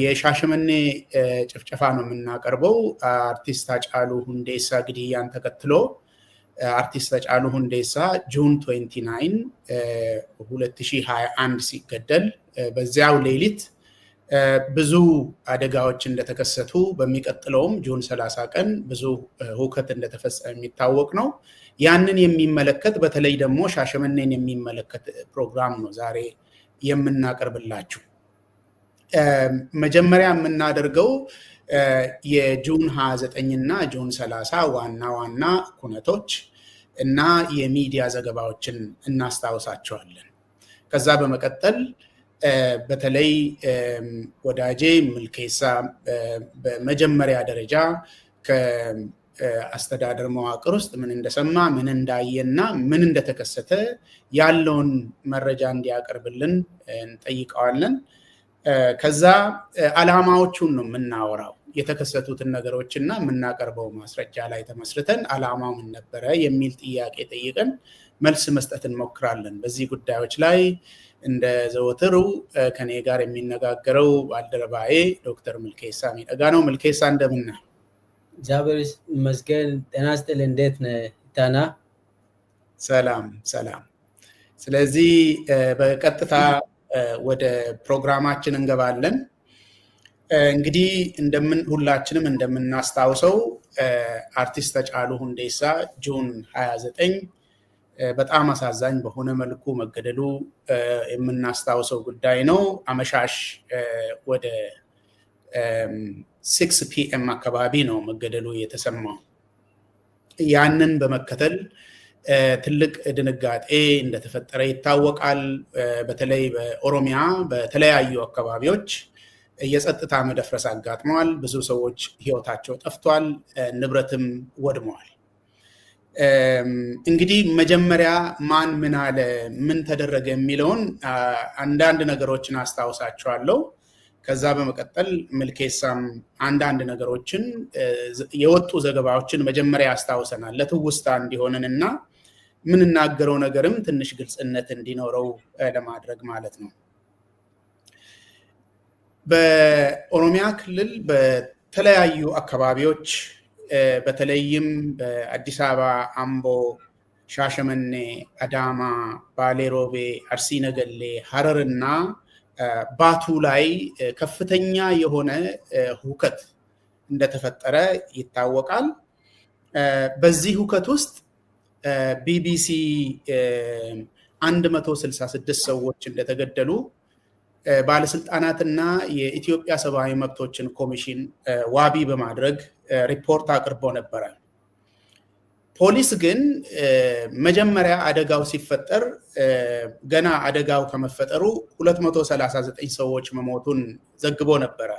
የሻሸመኔ ጭፍጨፋ ነው የምናቀርበው። አርቲስት ሃጫሉ ሁንዴሳ ግድያን ተከትሎ አርቲስት ሃጫሉ ሁንዴሳ ጁን 29 2021 ሲገደል በዚያው ሌሊት ብዙ አደጋዎች እንደተከሰቱ በሚቀጥለውም ጁን 30 ቀን ብዙ ሁከት እንደተፈጸመ የሚታወቅ ነው። ያንን የሚመለከት በተለይ ደግሞ ሻሸመኔን የሚመለከት ፕሮግራም ነው ዛሬ የምናቀርብላችሁ። መጀመሪያ የምናደርገው የጁን 29 እና ጁን 30 ዋና ኩነቶች እና የሚዲያ ዘገባዎችን እናስታውሳቸዋለን። ከዛ በመቀጠል በተለይ ወዳጄ ምልኬሳ በመጀመሪያ ደረጃ ከአስተዳደር መዋቅር ውስጥ ምን እንደሰማ ምን እንዳየና ምን እንደተከሰተ ያለውን መረጃ እንዲያቀርብልን እንጠይቀዋለን። ከዛ ዓላማዎቹን ነው የምናወራው። የተከሰቱትን ነገሮችና የምናቀርበው ማስረጃ ላይ ተመስርተን ዓላማው ምን ነበረ የሚል ጥያቄ ጠይቀን መልስ መስጠት እንሞክራለን። በዚህ ጉዳዮች ላይ እንደ ዘወትሩ ከኔ ጋር የሚነጋገረው ባልደረባዬ ዶክተር ምልኬሳ ሚደጋ ነው። ምልኬሳ እንደምን ነህ? እግዚአብሔር ይመስገን። ጤና ይስጥልኝ። እንዴት ነህ ታና? ሰላም። ስለዚህ በቀጥታ ወደ ፕሮግራማችን እንገባለን። እንግዲህ ሁላችንም እንደምናስታውሰው አርቲስት ሃጫሉ ሁንዴሳ ጁን 29 በጣም አሳዛኝ በሆነ መልኩ መገደሉ የምናስታውሰው ጉዳይ ነው። አመሻሽ ወደ 6 PM አካባቢ ነው መገደሉ የተሰማው። ያንን በመከተል ትልቅ ድንጋጤ እንደተፈጠረ ይታወቃል። በተለይ በኦሮሚያ በተለያዩ አካባቢዎች የጸጥታ መደፍረስ አጋጥመዋል። ብዙ ሰዎች ህይወታቸው ጠፍቷል፣ ንብረትም ወድመዋል። እንግዲህ መጀመሪያ ማን ምን አለ ምን ተደረገ የሚለውን አንዳንድ ነገሮችን አስታውሳቸዋለሁ። ከዛ በመቀጠል ምልኬሳም አንዳንድ ነገሮችን የወጡ ዘገባዎችን መጀመሪያ ያስታውሰናል ለትውስታ እንዲሆንንና ምንናገረው ነገርም ትንሽ ግልጽነት እንዲኖረው ለማድረግ ማለት ነው። በኦሮሚያ ክልል በተለያዩ አካባቢዎች በተለይም በአዲስ አበባ፣ አምቦ፣ ሻሸመኔ፣ አዳማ፣ ባሌ ሮቤ፣ አርሲ ነገሌ፣ ሐረርና ባቱ ላይ ከፍተኛ የሆነ ሁከት እንደተፈጠረ ይታወቃል። በዚህ ሁከት ውስጥ ቢቢሲ 166 ሰዎች እንደተገደሉ ባለስልጣናትና የኢትዮጵያ ሰብአዊ መብቶችን ኮሚሽን ዋቢ በማድረግ ሪፖርት አቅርቦ ነበረ። ፖሊስ ግን መጀመሪያ አደጋው ሲፈጠር ገና አደጋው ከመፈጠሩ 239 ሰዎች መሞቱን ዘግቦ ነበረ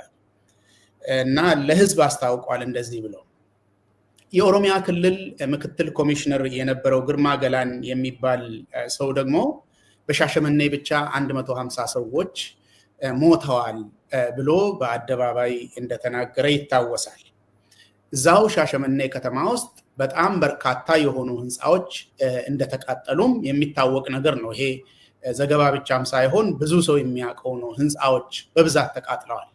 እና ለህዝብ አስታውቋል እንደዚህ ብሎ። የኦሮሚያ ክልል ምክትል ኮሚሽነር የነበረው ግርማ ገላን የሚባል ሰው ደግሞ በሻሸመኔ ብቻ 150 ሰዎች ሞተዋል ብሎ በአደባባይ እንደተናገረ ይታወሳል። እዛው ሻሸመኔ ከተማ ውስጥ በጣም በርካታ የሆኑ ህንፃዎች እንደተቃጠሉም የሚታወቅ ነገር ነው። ይሄ ዘገባ ብቻም ሳይሆን ብዙ ሰው የሚያውቀው ነው። ህንፃዎች በብዛት ተቃጥለዋል።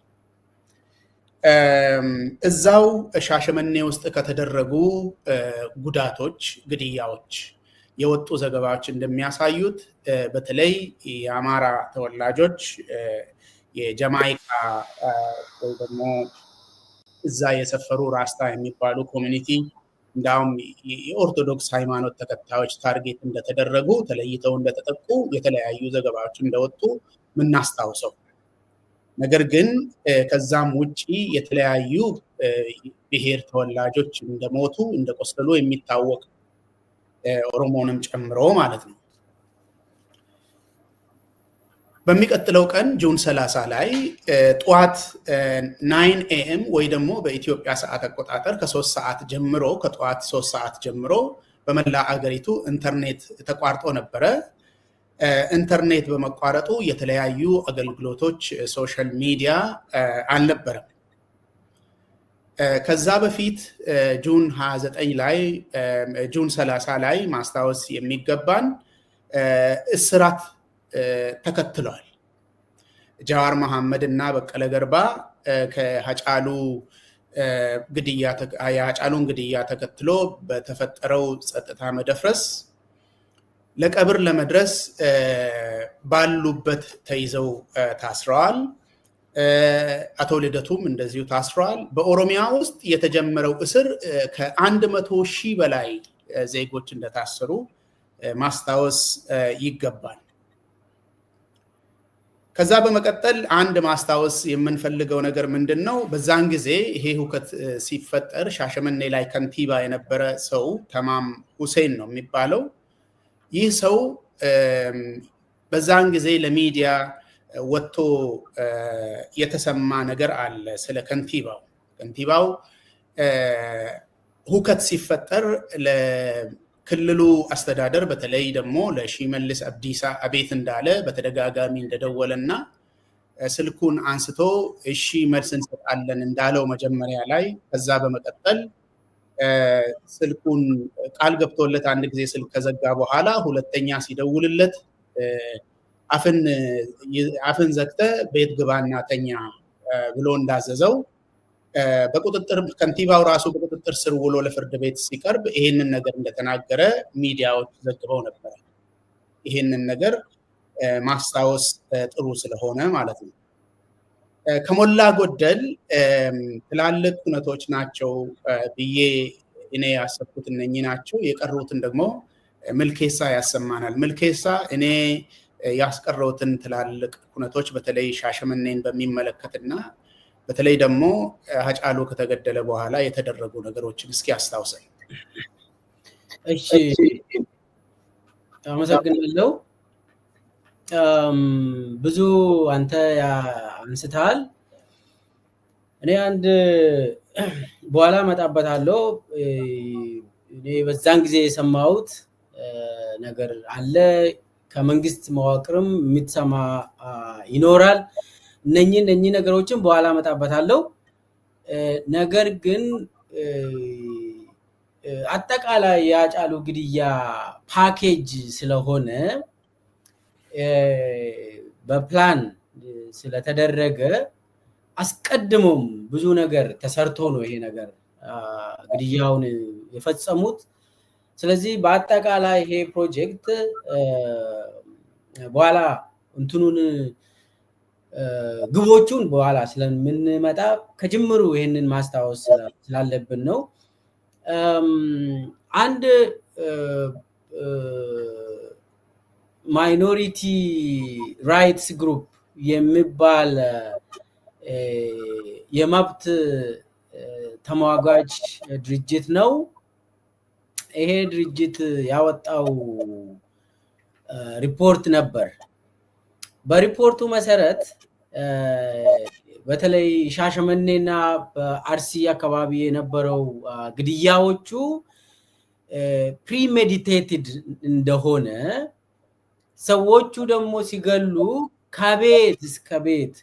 እዛው ሻሸመኔ ውስጥ ከተደረጉ ጉዳቶች፣ ግድያዎች የወጡ ዘገባዎች እንደሚያሳዩት በተለይ የአማራ ተወላጆች የጀማይካ ወይ ደግሞ እዛ የሰፈሩ ራስታ የሚባሉ ኮሚኒቲ እንዳውም የኦርቶዶክስ ሃይማኖት ተከታዮች ታርጌት እንደተደረጉ ተለይተው እንደተጠቁ የተለያዩ ዘገባዎች እንደወጡ ምናስታውሰው። ነገር ግን ከዛም ውጪ የተለያዩ ብሔር ተወላጆች እንደሞቱ እንደቆሰሉ የሚታወቅ ኦሮሞንም ጨምሮ ማለት ነው። በሚቀጥለው ቀን ጁን 30 ላይ ጠዋት 9 AM ወይ ደግሞ በኢትዮጵያ ሰዓት አቆጣጠር ከ3 ሰዓት ጀምሮ ከጠዋት 3 ሰዓት ጀምሮ በመላ አገሪቱ ኢንተርኔት ተቋርጦ ነበረ። ኢንተርኔት በመቋረጡ የተለያዩ አገልግሎቶች ሶሻል ሚዲያ አልነበረም። ከዛ በፊት ጁን 29 ላይ ጁን 30 ላይ ማስታወስ የሚገባን እስራት ተከትሏል። ጃዋር መሐመድ እና በቀለ ገርባ ከሀጫሉ የሀጫሉን ግድያ ተከትሎ በተፈጠረው ጸጥታ መደፍረስ ለቀብር ለመድረስ ባሉበት ተይዘው ታስረዋል። አቶ ልደቱም እንደዚሁ ታስረዋል። በኦሮሚያ ውስጥ የተጀመረው እስር ከ100,000 በላይ ዜጎች እንደታሰሩ ማስታወስ ይገባል። ከዛ በመቀጠል አንድ ማስታወስ የምንፈልገው ነገር ምንድነው? በዛን ጊዜ ይሄ ሁከት ሲፈጠር ሻሸመኔ ላይ ከንቲባ የነበረ ሰው ተማም ሁሴን ነው የሚባለው። ይህ ሰው በዛን ጊዜ ለሚዲያ ወጥቶ የተሰማ ነገር አለ ስለ ከንቲባው። ከንቲባው ሁከት ሲፈጠር ለክልሉ አስተዳደር በተለይ ደግሞ ለሺመልስ አብዲሳ አቤት እንዳለ በተደጋጋሚ እንደደወለና ስልኩን አንስቶ እሺ መልስ እንሰጣለን እንዳለው መጀመሪያ ላይ፣ ከዛ በመቀጠል ስልኩን ቃል ገብቶለት አንድ ጊዜ ስልክ ከዘጋ በኋላ ሁለተኛ ሲደውልለት አፍን ዘግተ ቤት ግባና ተኛ ብሎ እንዳዘዘው በቁጥጥር ከንቲባው ራሱ በቁጥጥር ስር ውሎ ለፍርድ ቤት ሲቀርብ ይሄንን ነገር እንደተናገረ ሚዲያዎች ዘግበው ነበር። ይሄንን ነገር ማስታወስ ጥሩ ስለሆነ ማለት ነው። ከሞላ ጎደል ትላልቅ ሁነቶች ናቸው ብዬ እኔ ያሰብኩት እነኚህ ናቸው። የቀሩትን ደግሞ ምልኬሳ ያሰማናል። ምልኬሳ እኔ ያስቀረውትን ትላልቅ ሁነቶች በተለይ ሻሸመኔን በሚመለከትና በተለይ ደግሞ ሀጫሉ ከተገደለ በኋላ የተደረጉ ነገሮችን እስኪ አስታውሰኝ። እሺ፣ አመሰግናለሁ። ብዙ አንተ አንስተሃል። እኔ አንድ በኋላ መጣበታለሁ። እኔ በዛን ጊዜ የሰማሁት ነገር አለ። ከመንግስት መዋቅርም የምትሰማ ይኖራል። እነኚህ ነገሮችን በኋላ መጣበታለሁ። ነገር ግን አጠቃላይ የሀጫሉ ግድያ ፓኬጅ ስለሆነ በፕላን ስለተደረገ አስቀድሞም ብዙ ነገር ተሰርቶ ነው ይሄ ነገር ግድያውን የፈጸሙት። ስለዚህ በአጠቃላይ ይሄ ፕሮጀክት በኋላ እንትኑን ግቦቹን በኋላ ስለምንመጣ ከጅምሩ ይሄንን ማስታወስ ስላለብን ነው። አንድ ማይኖሪቲ ራይትስ ግሩፕ የሚባል የመብት ተሟጋች ድርጅት ነው። ይሄ ድርጅት ያወጣው ሪፖርት ነበር። በሪፖርቱ መሰረት በተለይ ሻሸመኔና በአርሲ አካባቢ የነበረው ግድያዎቹ ፕሪሜዲቴትድ እንደሆነ፣ ሰዎቹ ደግሞ ሲገሉ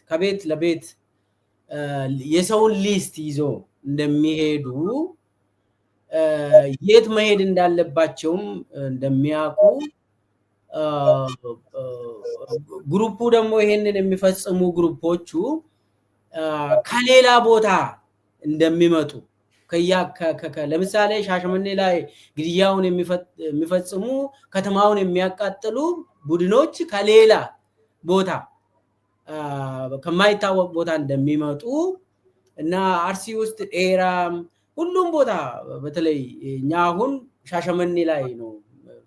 ከቤት ለቤት የሰውን ሊስት ይዞ እንደሚሄዱ፣ የት መሄድ እንዳለባቸውም እንደሚያውቁ፣ ግሩፑ ደግሞ ይሄንን የሚፈጽሙ ግሩፖቹ ከሌላ ቦታ እንደሚመጡ ለምሳሌ ሻሸመኔ ላይ ግድያውን የሚፈጽሙ ከተማውን የሚያቃጥሉ ቡድኖች ከሌላ ቦታ ከማይታወቅ ቦታ እንደሚመጡ እና አርሲ ውስጥ ኤራም ሁሉም ቦታ በተለይ እኛ አሁን ሻሸመኔ ላይ ነው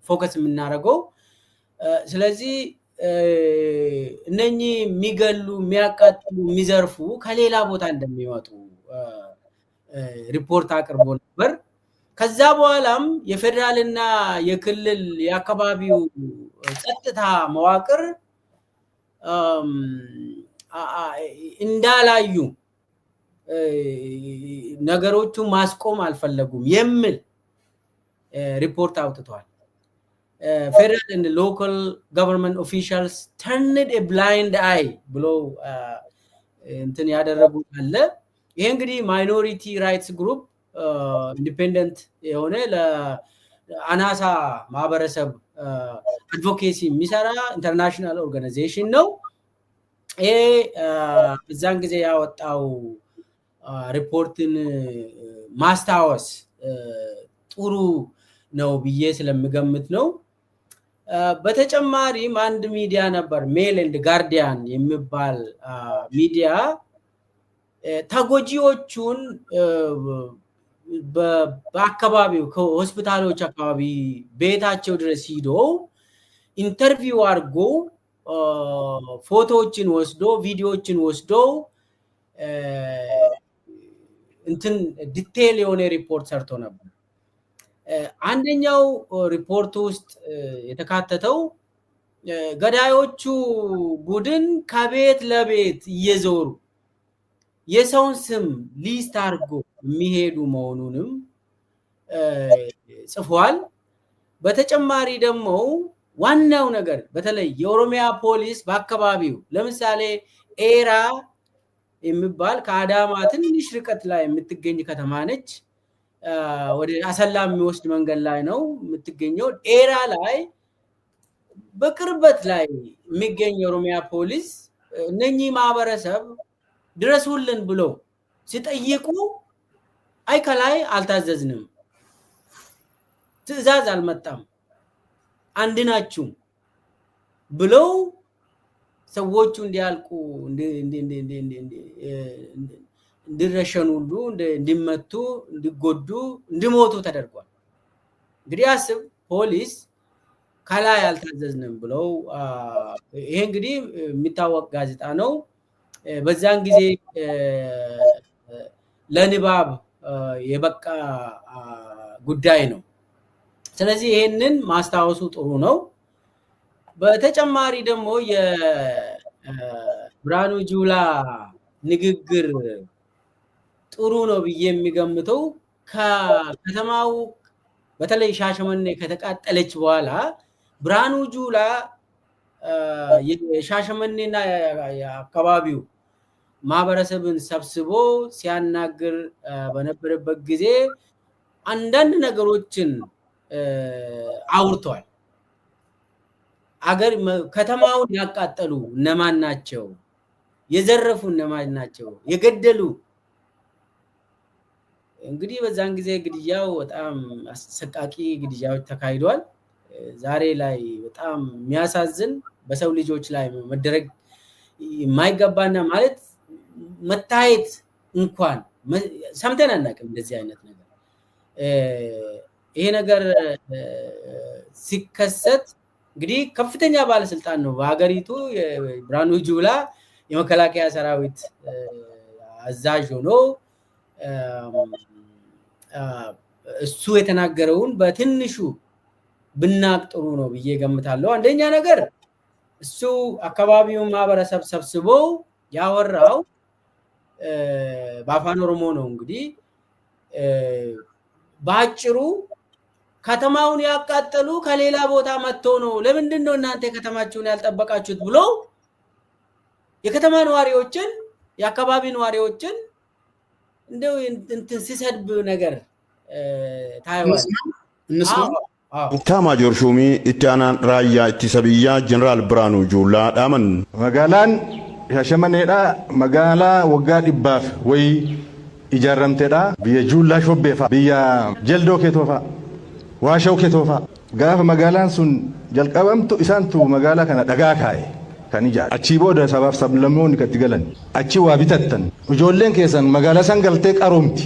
ፎከስ የምናደርገው። ስለዚህ እነኚህ የሚገሉ፣ የሚያቃጥሉ፣ የሚዘርፉ ከሌላ ቦታ እንደሚመጡ ሪፖርት አቅርቦ ነበር። ከዛ በኋላም የፌደራልና የክልል የአካባቢው ጸጥታ መዋቅር እንዳላዩ ነገሮቹ ማስቆም አልፈለጉም የሚል ሪፖርት አውጥቷል። ፌደራል and local government officials turned a blind eye ብሎ እንትን ያደረጉት አለ። ይሄ እንግዲህ ማይኖሪቲ ራይትስ ግሩፕ ኢንዲፔንደንት የሆነ ለአናሳ ማህበረሰብ አድቮኬሲ የሚሰራ ኢንተርናሽናል ኦርጋናይዜሽን ነው። እዛን ጊዜ ያወጣው ሪፖርትን ማስታወስ ጥሩ ነው ብዬ ስለምገምት ነው። በተጨማሪም አንድ ሚዲያ ነበር ሜል ኤንድ ጋርዲያን የሚባል ሚዲያ ተጎጂዎቹን በአካባቢው ከሆስፒታሎች አካባቢ ቤታቸው ድረስ ሂዶ ኢንተርቪው አድርጎ ፎቶዎችን ወስዶ ቪዲዮዎችን ወስዶ እንትን ዲቴል የሆነ ሪፖርት ሰርቶ ነበር። አንደኛው ሪፖርት ውስጥ የተካተተው ገዳዮቹ ቡድን ከቤት ለቤት እየዞሩ የሰውን ስም ሊስት አድርጎ የሚሄዱ መሆኑንም ጽፏል። በተጨማሪ ደግሞ ዋናው ነገር በተለይ የኦሮሚያ ፖሊስ በአካባቢው ለምሳሌ ኤራ የሚባል ከአዳማ ትንሽ ርቀት ላይ የምትገኝ ከተማ ነች። ወደ አሰላ የሚወስድ መንገድ ላይ ነው የምትገኘው። ኤራ ላይ በቅርበት ላይ የሚገኝ የኦሮሚያ ፖሊስ እነኚህ ማህበረሰብ ድረሱልን ብሎ ሲጠይቁ አይ ከላይ አልታዘዝንም፣ ትዕዛዝ አልመጣም፣ አንድናችሁ ብለው ሰዎቹ እንዲያልቁ እንዲረሸኑ ሁሉ እንዲመቱ እንዲጎዱ እንዲሞቱ ተደርጓል። እንግዲህ አስብ ፖሊስ ከላይ አልታዘዝንም ብለው ይሄ እንግዲህ የሚታወቅ ጋዜጣ ነው። በዛን ጊዜ ለንባብ የበቃ ጉዳይ ነው። ስለዚህ ይሄንን ማስታወሱ ጥሩ ነው። በተጨማሪ ደግሞ የብርሃኑ ጁላ ንግግር ጥሩ ነው ብዬ የሚገምተው ከከተማው በተለይ ሻሸመኔ ከተቃጠለች በኋላ ብርሃኑ ጁላ የሻሸመኔና የአካባቢው ማህበረሰብን ሰብስቦ ሲያናግር በነበረበት ጊዜ አንዳንድ ነገሮችን አውርቷል። አገር ከተማውን ያቃጠሉ እነማን ናቸው? የዘረፉ እነማን ናቸው? የገደሉ እንግዲህ በዛን ጊዜ ግድያው በጣም አሰቃቂ ግድያዎች ተካሂዷል። ዛሬ ላይ በጣም የሚያሳዝን በሰው ልጆች ላይ መደረግ የማይገባና ማለት መታየት እንኳን ሰምተን አናውቅም እንደዚህ አይነት ነገር። ይሄ ነገር ሲከሰት እንግዲህ ከፍተኛ ባለስልጣን ነው በሀገሪቱ ብርሃኑ ጁላ የመከላከያ ሰራዊት አዛዥ ሆኖ እሱ የተናገረውን በትንሹ ብናቅ ጥሩ ነው ብዬ ገምታለሁ። አንደኛ ነገር እሱ አካባቢውን ማህበረሰብ ሰብስቦ ያወራው በአፋን ኦሮሞ ነው። እንግዲህ በአጭሩ ከተማውን ያቃጠሉ ከሌላ ቦታ መጥቶ ነው፣ ለምንድን ነው እናንተ ከተማችሁን ያልጠበቃችሁት ብሎ የከተማ ነዋሪዎችን የአካባቢ ነዋሪዎችን እንደው እንትን ሲሰድብ ነገር ታይዋል። ኢታማጆር ሹሚ ኢታናን ራያ ኢትሰብያ ጀነራል ብርሃኑ ጁላ ዳመን መጋላን ሻሸመኔዳ መጋላ ወጋ ዲባፍ ወይ ኢጃረምቴዳ ብየ ጁላ ሾቤፋ ብያ ጀልዶ ኬቶፋ ዋሻው ኬቶፋ ጋፍ መጋላን ሱን ጀልቀበምቱ ኢሳንቱ መጋላ ከነ ደጋ ካይ ከኒጃ አቺ ቦደ ሰባፍ ሰብለሞን ከትገለን አቺ ዋቢተተን ጆሌን ከሰን መጋላ ሰንገልቴ ቀሮምቲ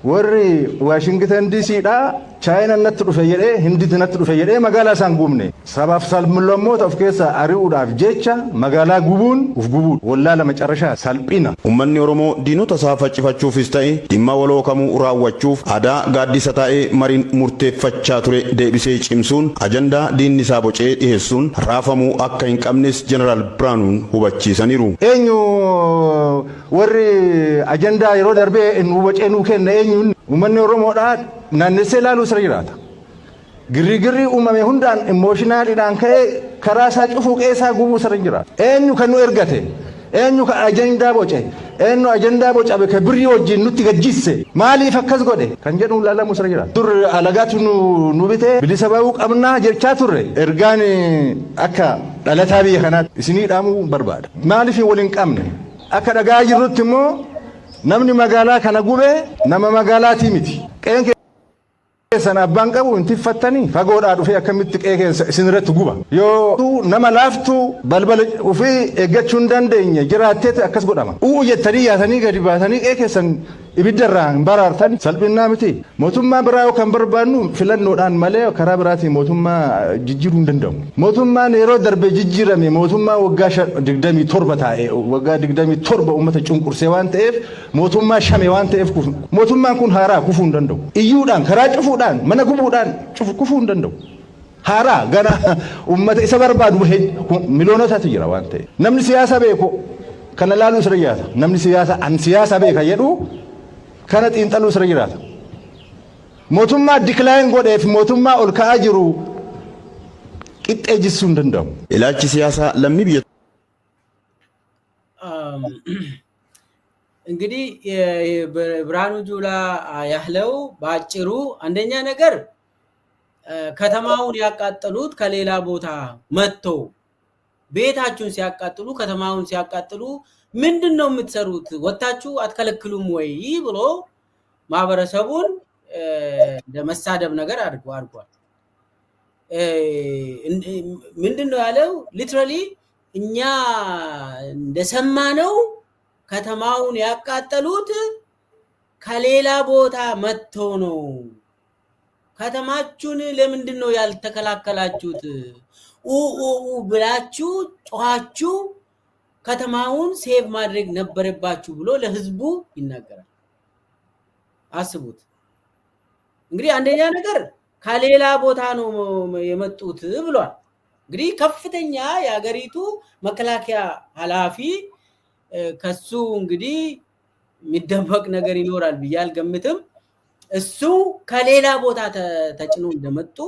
ወሪ ዋሽንግተን ዲሲ ዳ ቻይና ነት ዱፈ የደ ህንዲት ነት ዱፈ የደ መጋላ ሳንጉምኔ ሰባፍ ሰልምለሞ ተፍከሳ አሪው ዳፍ ጀቻ መጋላ ጉቡን ኡፍጉቡ ወላ ለመጨረሻ ሳልጲና ኡመኒ ኦሮሞ ዲኑ ተሳፋጭፋቹፍ ፍስታይ ዲማ ወሎ ከሙ ኡራዋቹፍ አዳ ጋዲሰ ታኤ መሪን ሙርቴፈቻ ቱሬ ዴቢሴ ጭምሱን አጀንዳ ዲንሳ ቦጬ ይሄሱን ራፈሙ አካ ይንቀምንስ ጀነራል ብርሃኑን ሁበቺሰኒሩ ኤኙ ወሪ አጀንዳ ይሮ ደርቤ እንውበጬ ኑከነ ኤኙን ኡመኒ ኦሮሞ ዳ ናንሴ ላሉ ስራ ይራታ ግሪግሪ ኡመሜ ሁንዳን ኢሞሽናል ዳን ከ ከራሳ ጭፉ ቄሳ ጉቡ ስራ ይራታ ኤኙ ከኑ ኤርገቴ ኤኙ ከአጀንዳ ቦጨ ኤኑ አጀንዳ ቦጨ በከብሪ ወጂ ኑቲ ገጂሴ ማሊ ፈከስ ጎዴ ከንጀኑ ላላ ሙስራ ይራታ ዱር አለጋቱ ኑቢቴ ብሊሰባው ቀምና ጀርቻ ቱሬ ኤርጋን አካ dhalataa biyya kanaatti isinii dhaamuu barbaada. Maaliif waliin qabne akka dhagaa jirrutti immoo namni magaalaa kana gubee nama magaalaatii miti. Qeen keessan abbaan qabu intifatanii fagoodhaa dhufee akkamitti qee keessa isinirratti guba. Yoo nama laaftu balbala ofii eeggachuu hin dandeenye jiraatteeti akkas godhama. Jettanii yaatanii gadi baatanii qee keessan ibiddarraa baraartan salphinnaa miti. Mootummaa biraa yoo kan barbaannu filannoodhaan malee karaa biraatiin mootummaa jijjiiruu hin danda'u. Mootummaan yeroo darbe jijjiirame mootummaa waggaa 27 taa'e waggaa 27 uummata cunqursee waan ta'eef mootummaa shame waan ta'eef mootummaan kun haaraa kufuu hin danda'u. Iyyuudhaan karaa cufuudhaan mana gubuudhaan kufuu hin danda'u. Haaraa gara uummata isa barbaadu miliyoonotatu jira waan ta'eef. Namni siyaasa beeku kana laaluu sirra jiraata. Namni siyaasa beeka jedhu kana xiinxaluu sirra jiraata. Mootummaa diklaayin godheef mootummaa ol ka'aa jiru qixxee jissuu hin danda'amu. Ilaalchi siyaasaa lammii biyya እንግዲህ ብርሃኑ ጁላ ያህለው ባጭሩ አንደኛ ነገር ከተማውን ያቃጠሉት ከሌላ ቦታ መጥቶ ቤታችሁን ሲያቃጥሉ ከተማውን ሲያቃጥሉ ምንድነው የምትሰሩት ወጣችሁ አትከለክሉም ወይ ብሎ ማህበረሰቡን ለመሳደብ ነገር አድርጓል ምንድነው ያለው ሊትራሊ እኛ እንደሰማነው ከተማውን ያቃጠሉት ከሌላ ቦታ መጥቶ ነው ከተማችሁን ለምንድነው ያልተከላከላችሁት ብላችሁ ጮኻችሁ ከተማውን ሴቭ ማድረግ ነበረባችሁ ብሎ ለህዝቡ ይናገራል አስቡት እንግዲህ አንደኛ ነገር ከሌላ ቦታ ነው የመጡት ብሏል እንግዲህ ከፍተኛ ያገሪቱ መከላከያ ኃላፊ ከሱ እንግዲህ የሚደበቅ ነገር ይኖራል ብያል ገምትም እሱ ከሌላ ቦታ ተጭኖ እንደመጡ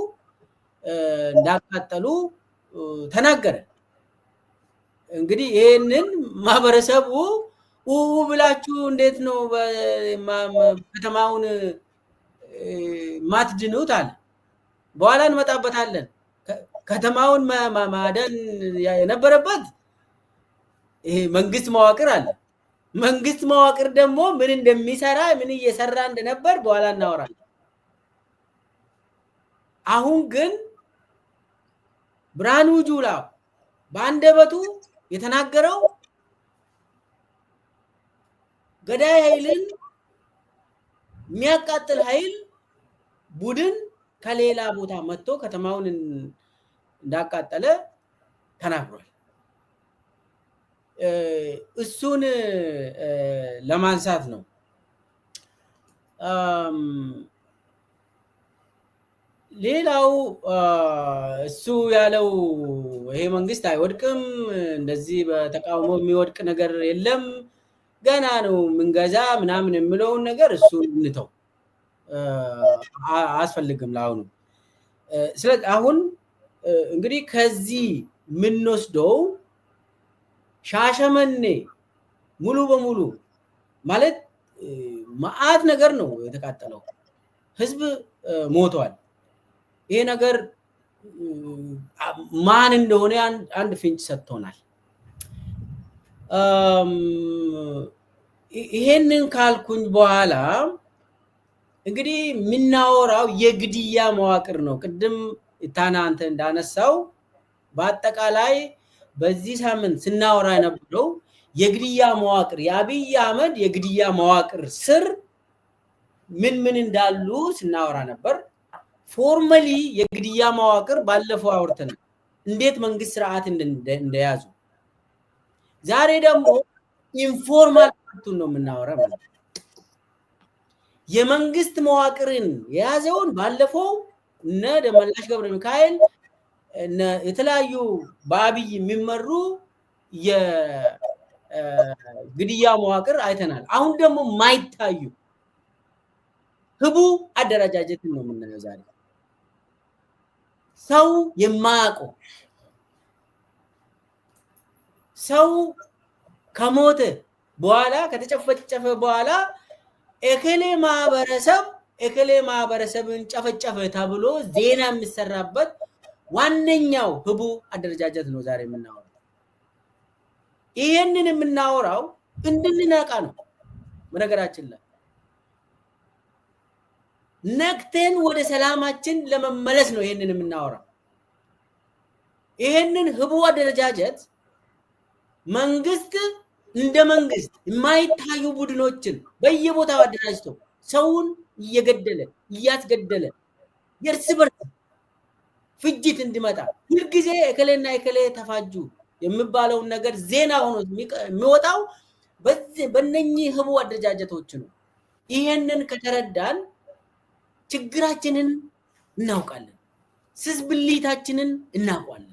እንዳቃጠሉ ተናገረ እንግዲህ ይሄንን ማህበረሰቡ ብላችሁ እንዴት ነው ከተማውን ማትድኑት አለ በኋላ እንመጣበታለን ከተማውን ማዳን የነበረበት ይሄ መንግስት መዋቅር አለ መንግስት መዋቅር ደግሞ ምን እንደሚሰራ ምን እየሰራ እንደነበር በኋላ እናወራለን አሁን ግን ብርሃኑ ጁላ በአንደበቱ የተናገረው ገዳይ ኃይልን የሚያቃጥል ኃይል ቡድን ከሌላ ቦታ መጥቶ ከተማውን እንዳቃጠለ ተናግሯል እሱን ለማንሳት ነው ሌላው እሱ ያለው ይሄ መንግስት አይወድቅም እንደዚህ በተቃውሞ የሚወድቅ ነገር የለም ገና ነው ምንገዛ ምናምን የሚለው ነገር እሱ እንተው አስፈልግም ላሁን ስለዚህ አሁን እንግዲህ ከዚህ ምን ወስደው ሻሸመኔ ሙሉ በሙሉ ማለት ማአት ነገር ነው የተቃጠለው ህዝብ ሞቷል ይሄ ነገር ማን እንደሆነ አንድ ፍንጭ ሰጥቶናል ይሄንን ካልኩኝ በኋላ እንግዲህ ምናወራው የግድያ መዋቅር ነው ቅድም ኢታና አንተ እንዳነሳው በአጠቃላይ በዚህ ሳምንት ስናወራ የነበረው የግድያ መዋቅር የአብይ አህመድ የግድያ መዋቅር ስር ምን እንዳሉ ስናወራ ነበር ፎርማሊ የግድያ መዋቅር ባለፈው አውርተን እንዴት መንግስት ስርዓት እንደያዙ ዛሬ ደግሞ ኢንፎርማል ፓርቱን ነው የምናወራው ማለት የመንግስት መዋቅርን የያዘውን ባለፈው እነ ደመላሽ ገብረ ሚካኤል የተለያዩ በአብይ የሚመሩ የግድያ መዋቅር አይተናል አሁን ደግሞ ማይታዩ ህቡ አደረጃጀትን ነው የምናየው ዛሬ ሰው የማያውቀው ሰው ከሞተ በኋላ ከተጨፈጨፈ በኋላ እከሌ ማህበረሰብን ጨፈጨፈ ተብሎ ዜና የሚሰራበት ዋነኛው ህቡ አደረጃጀት ነው ዛሬ የምናወራው። ይሄንን የምናወራው እንድንነቃ ነው። በነገራችን ላይ ነቅተን ወደ ሰላማችን ለመመለስ ነው ይሄንን የምናወራው። ይሄንን ህቡ አደረጃጀት መንግስት እንደ መንግስት የማይታዩ ቡድኖችን በየቦታው አደራጅቶ ሰውን እየገደለ እያስገደለ የእርስ በርስ ፍጅት እንዲመጣ ሁልጊዜ እከሌና እከሌ ተፋጁ የሚባለውን ነገር ዜና ሆኖ የሚወጣው በእነኚህ ህቡ አደረጃጀቶች ነው። ይሄንን ከተረዳን ችግራችንን እናውቃለን፣ ስስብልታችንን እናውቃለን።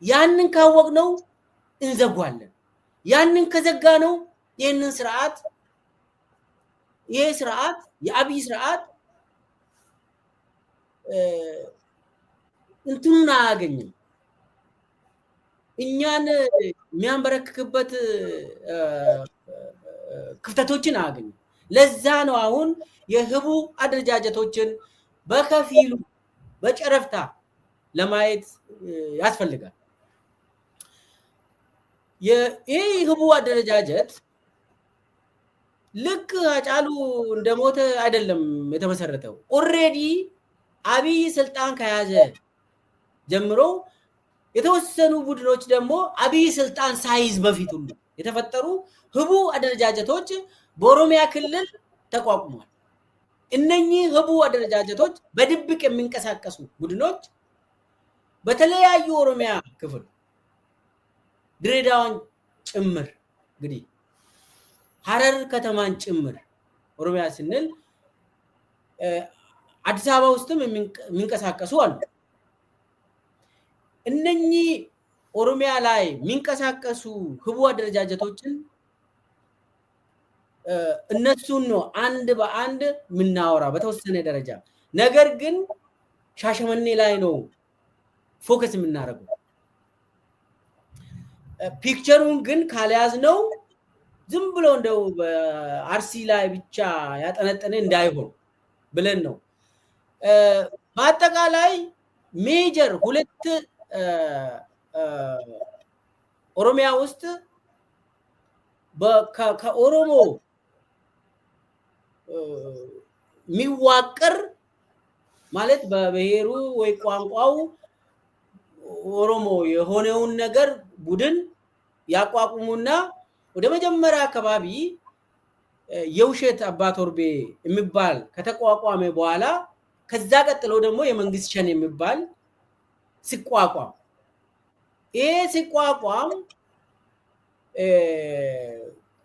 ያንን ካወቅነው እንዘጓለን። ያንን ከዘጋነው ይሄንን ስርዓት ይሄ ስርዓት የአብይ ስርዓት እንትኑን አያገኝም። እኛን የሚያንበረክክበት ክፍተቶችን አያገኝም። ለዛ ነው አሁን የህቡ አደረጃጀቶችን በከፊሉ በጨረፍታ ለማየት ያስፈልጋል። ይህ ህቡ አደረጃጀት ልክ አጫሉ እንደሞተ አይደለም የተመሰረተው። ኦሬዲ አብይ ስልጣን ከያዘ ጀምሮ የተወሰኑ ቡድኖች ደግሞ አብይ ስልጣን ሳይዝ በፊት ሁሉ የተፈጠሩ ህቡ አደረጃጀቶች በኦሮሚያ ክልል ተቋቁመዋል። እነኚህ ህቡ አደረጃጀቶች በድብቅ የሚንቀሳቀሱ ቡድኖች በተለያዩ ኦሮሚያ ክፍል ድሬዳዋን ጭምር እንግዲህ ሐረር ከተማን ጭምር ኦሮሚያ ስንል አዲስ አበባ ውስጥም የሚንቀሳቀሱ አሉ። እነኚህ ኦሮሚያ ላይ የሚንቀሳቀሱ ህቡ አደረጃጀቶችን እነሱን ነው አንድ በአንድ የምናወራ በተወሰነ ደረጃ። ነገር ግን ሻሸመኔ ላይ ነው ፎከስ የምናደርገው። ፒክቸሩን ግን ካልያዝነው ዝም ብሎ እንደው በአርሲ ላይ ብቻ ያጠነጠነ እንዳይሆን ብለን ነው። በአጠቃላይ ሜጀር ሁለት ኦሮሚያ ውስጥ ከኦሮሞ የሚዋቀር ማለት በብሔሩ ወይ ቋንቋው ኦሮሞ የሆነውን ነገር ቡድን ያቋቁሙና ወደ መጀመሪያ አካባቢ የውሸት አባቶርቤ የሚባል ከተቋቋመ በኋላ ከዛ ቀጥሎ ደግሞ የመንግስት ሸኔ የሚባል ሲቋቋም ይሄ ሲቋቋም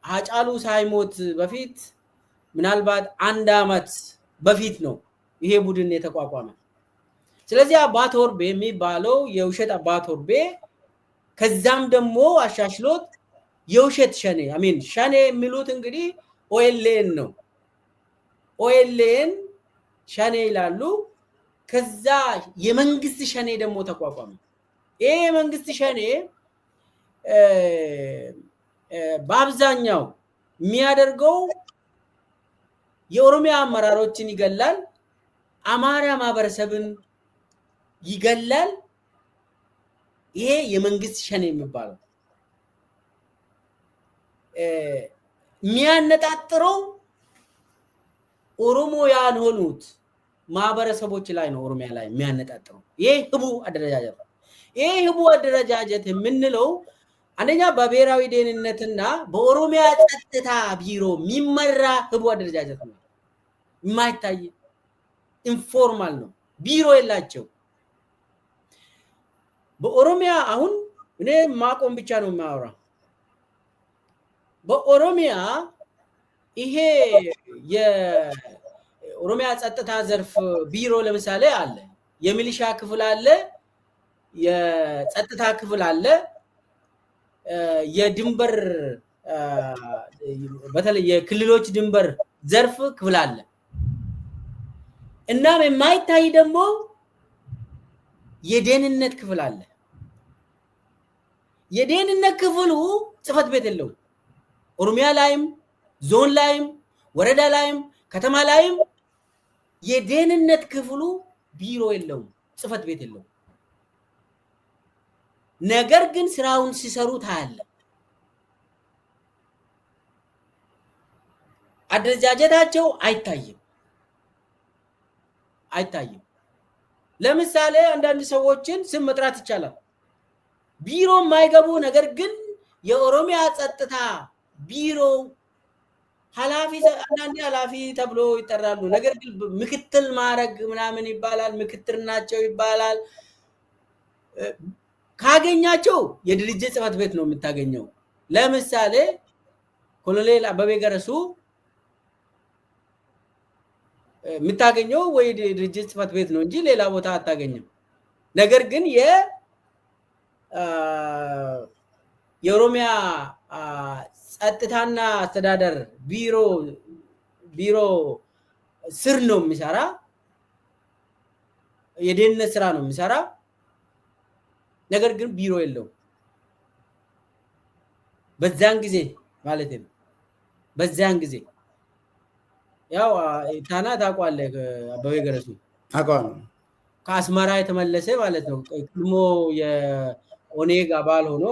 አጫሉ ሳይሞት በፊት ምናልባት 1 አመት በፊት ነው ይሄ ቡድን የተቋቋመ። ስለዚህ አባቶርቤ የሚባለው የውሸት አባቶርቤ ከዛም ደግሞ አሻሽሎት የውሸት ሸኔ ሸኔ የሚሉት እንግዲህ ኦኤልኤን ነው። ኦኤልኤን ሸኔ ይላሉ። ከዛ የመንግስት ሸኔ ደግሞ ተቋቋመ። ይሄ የመንግስት ሸኔ በአብዛኛው የሚያደርገው የኦሮሚያ አመራሮችን ይገላል፣ አማራ ማህበረሰብን ይገላል። ይሄ የመንግስት ሸኔ የሚባለው የሚያነጣጥረው ኦሮሞ ያልሆኑት ማህበረሰቦች ላይ ነው። ኦሮሚያ ላይ የሚያነጣጥረው ይሄ ህቡ አደረጃጀት ነው። ይሄ ህቡ አደረጃጀት የምንለው አንደኛ በብሔራዊ ደህንነትና በኦሮሚያ ጸጥታ ቢሮ የሚመራ ህቡ አደረጃጀት ነው። የማይታይ ኢንፎርማል ነው። ቢሮ የላቸው። በኦሮሚያ አሁን እኔ ማቆም ብቻ ነው የማወራው። በኦሮሚያ ይሄ የኦሮሚያ ጸጥታ ዘርፍ ቢሮ ለምሳሌ አለ፣ የሚሊሻ ክፍል አለ፣ የጸጥታ ክፍል አለ፣ የድንበር በተለይ የክልሎች ድንበር ዘርፍ ክፍል አለ። እናም የማይታይ ደግሞ የደህንነት ክፍል አለ። የደህንነት ክፍሉ ጽህፈት ቤት የለውም። ኦሮሚያ ላይም ዞን ላይም ወረዳ ላይም ከተማ ላይም የደህንነት ክፍሉ ቢሮ የለውም፣ ጽህፈት ቤት የለውም። ነገር ግን ስራውን ሲሰሩ ታያለ አደረጃጀታቸው አይታይም ለምሳሌ አንዳንድ ሰዎችን ስም መጥራት ይቻላል ቢሮ ማይገቡ ነገር ግን የኦሮሚያ ጸጥታ ቢሮ ኃላፊ ተብሎ ይጠራሉ ነገር ግን ምክትል ማረግ ምናምን ይባላል ምክትል ናቸው ይባላል ካገኛቸው የድርጅት ጽፈት ቤት ነው የምታገኘው ለምሳሌ ኮሎኔል አበበ ገረሱ የምታገኘው ወይ ድርጅት ጽፈት ቤት ነው እንጂ ሌላ ቦታ አታገኝም ነገር ግን የኦሮሚያ ጸጥታና አስተዳደር ቢሮ ስር ነው የሚሰራ የደህንነት ስራ ነው የሚሰራ ነገር ግን ቢሮ የለው በዛን ጊዜ ማለት ነው በዛን ጊዜ ያው ታና ታቋለ አበበ ገረሱ አቋም ከአስመራ የተመለሰ ማለት ነው ቅድሞ የኦኔግ አባል ሆኖ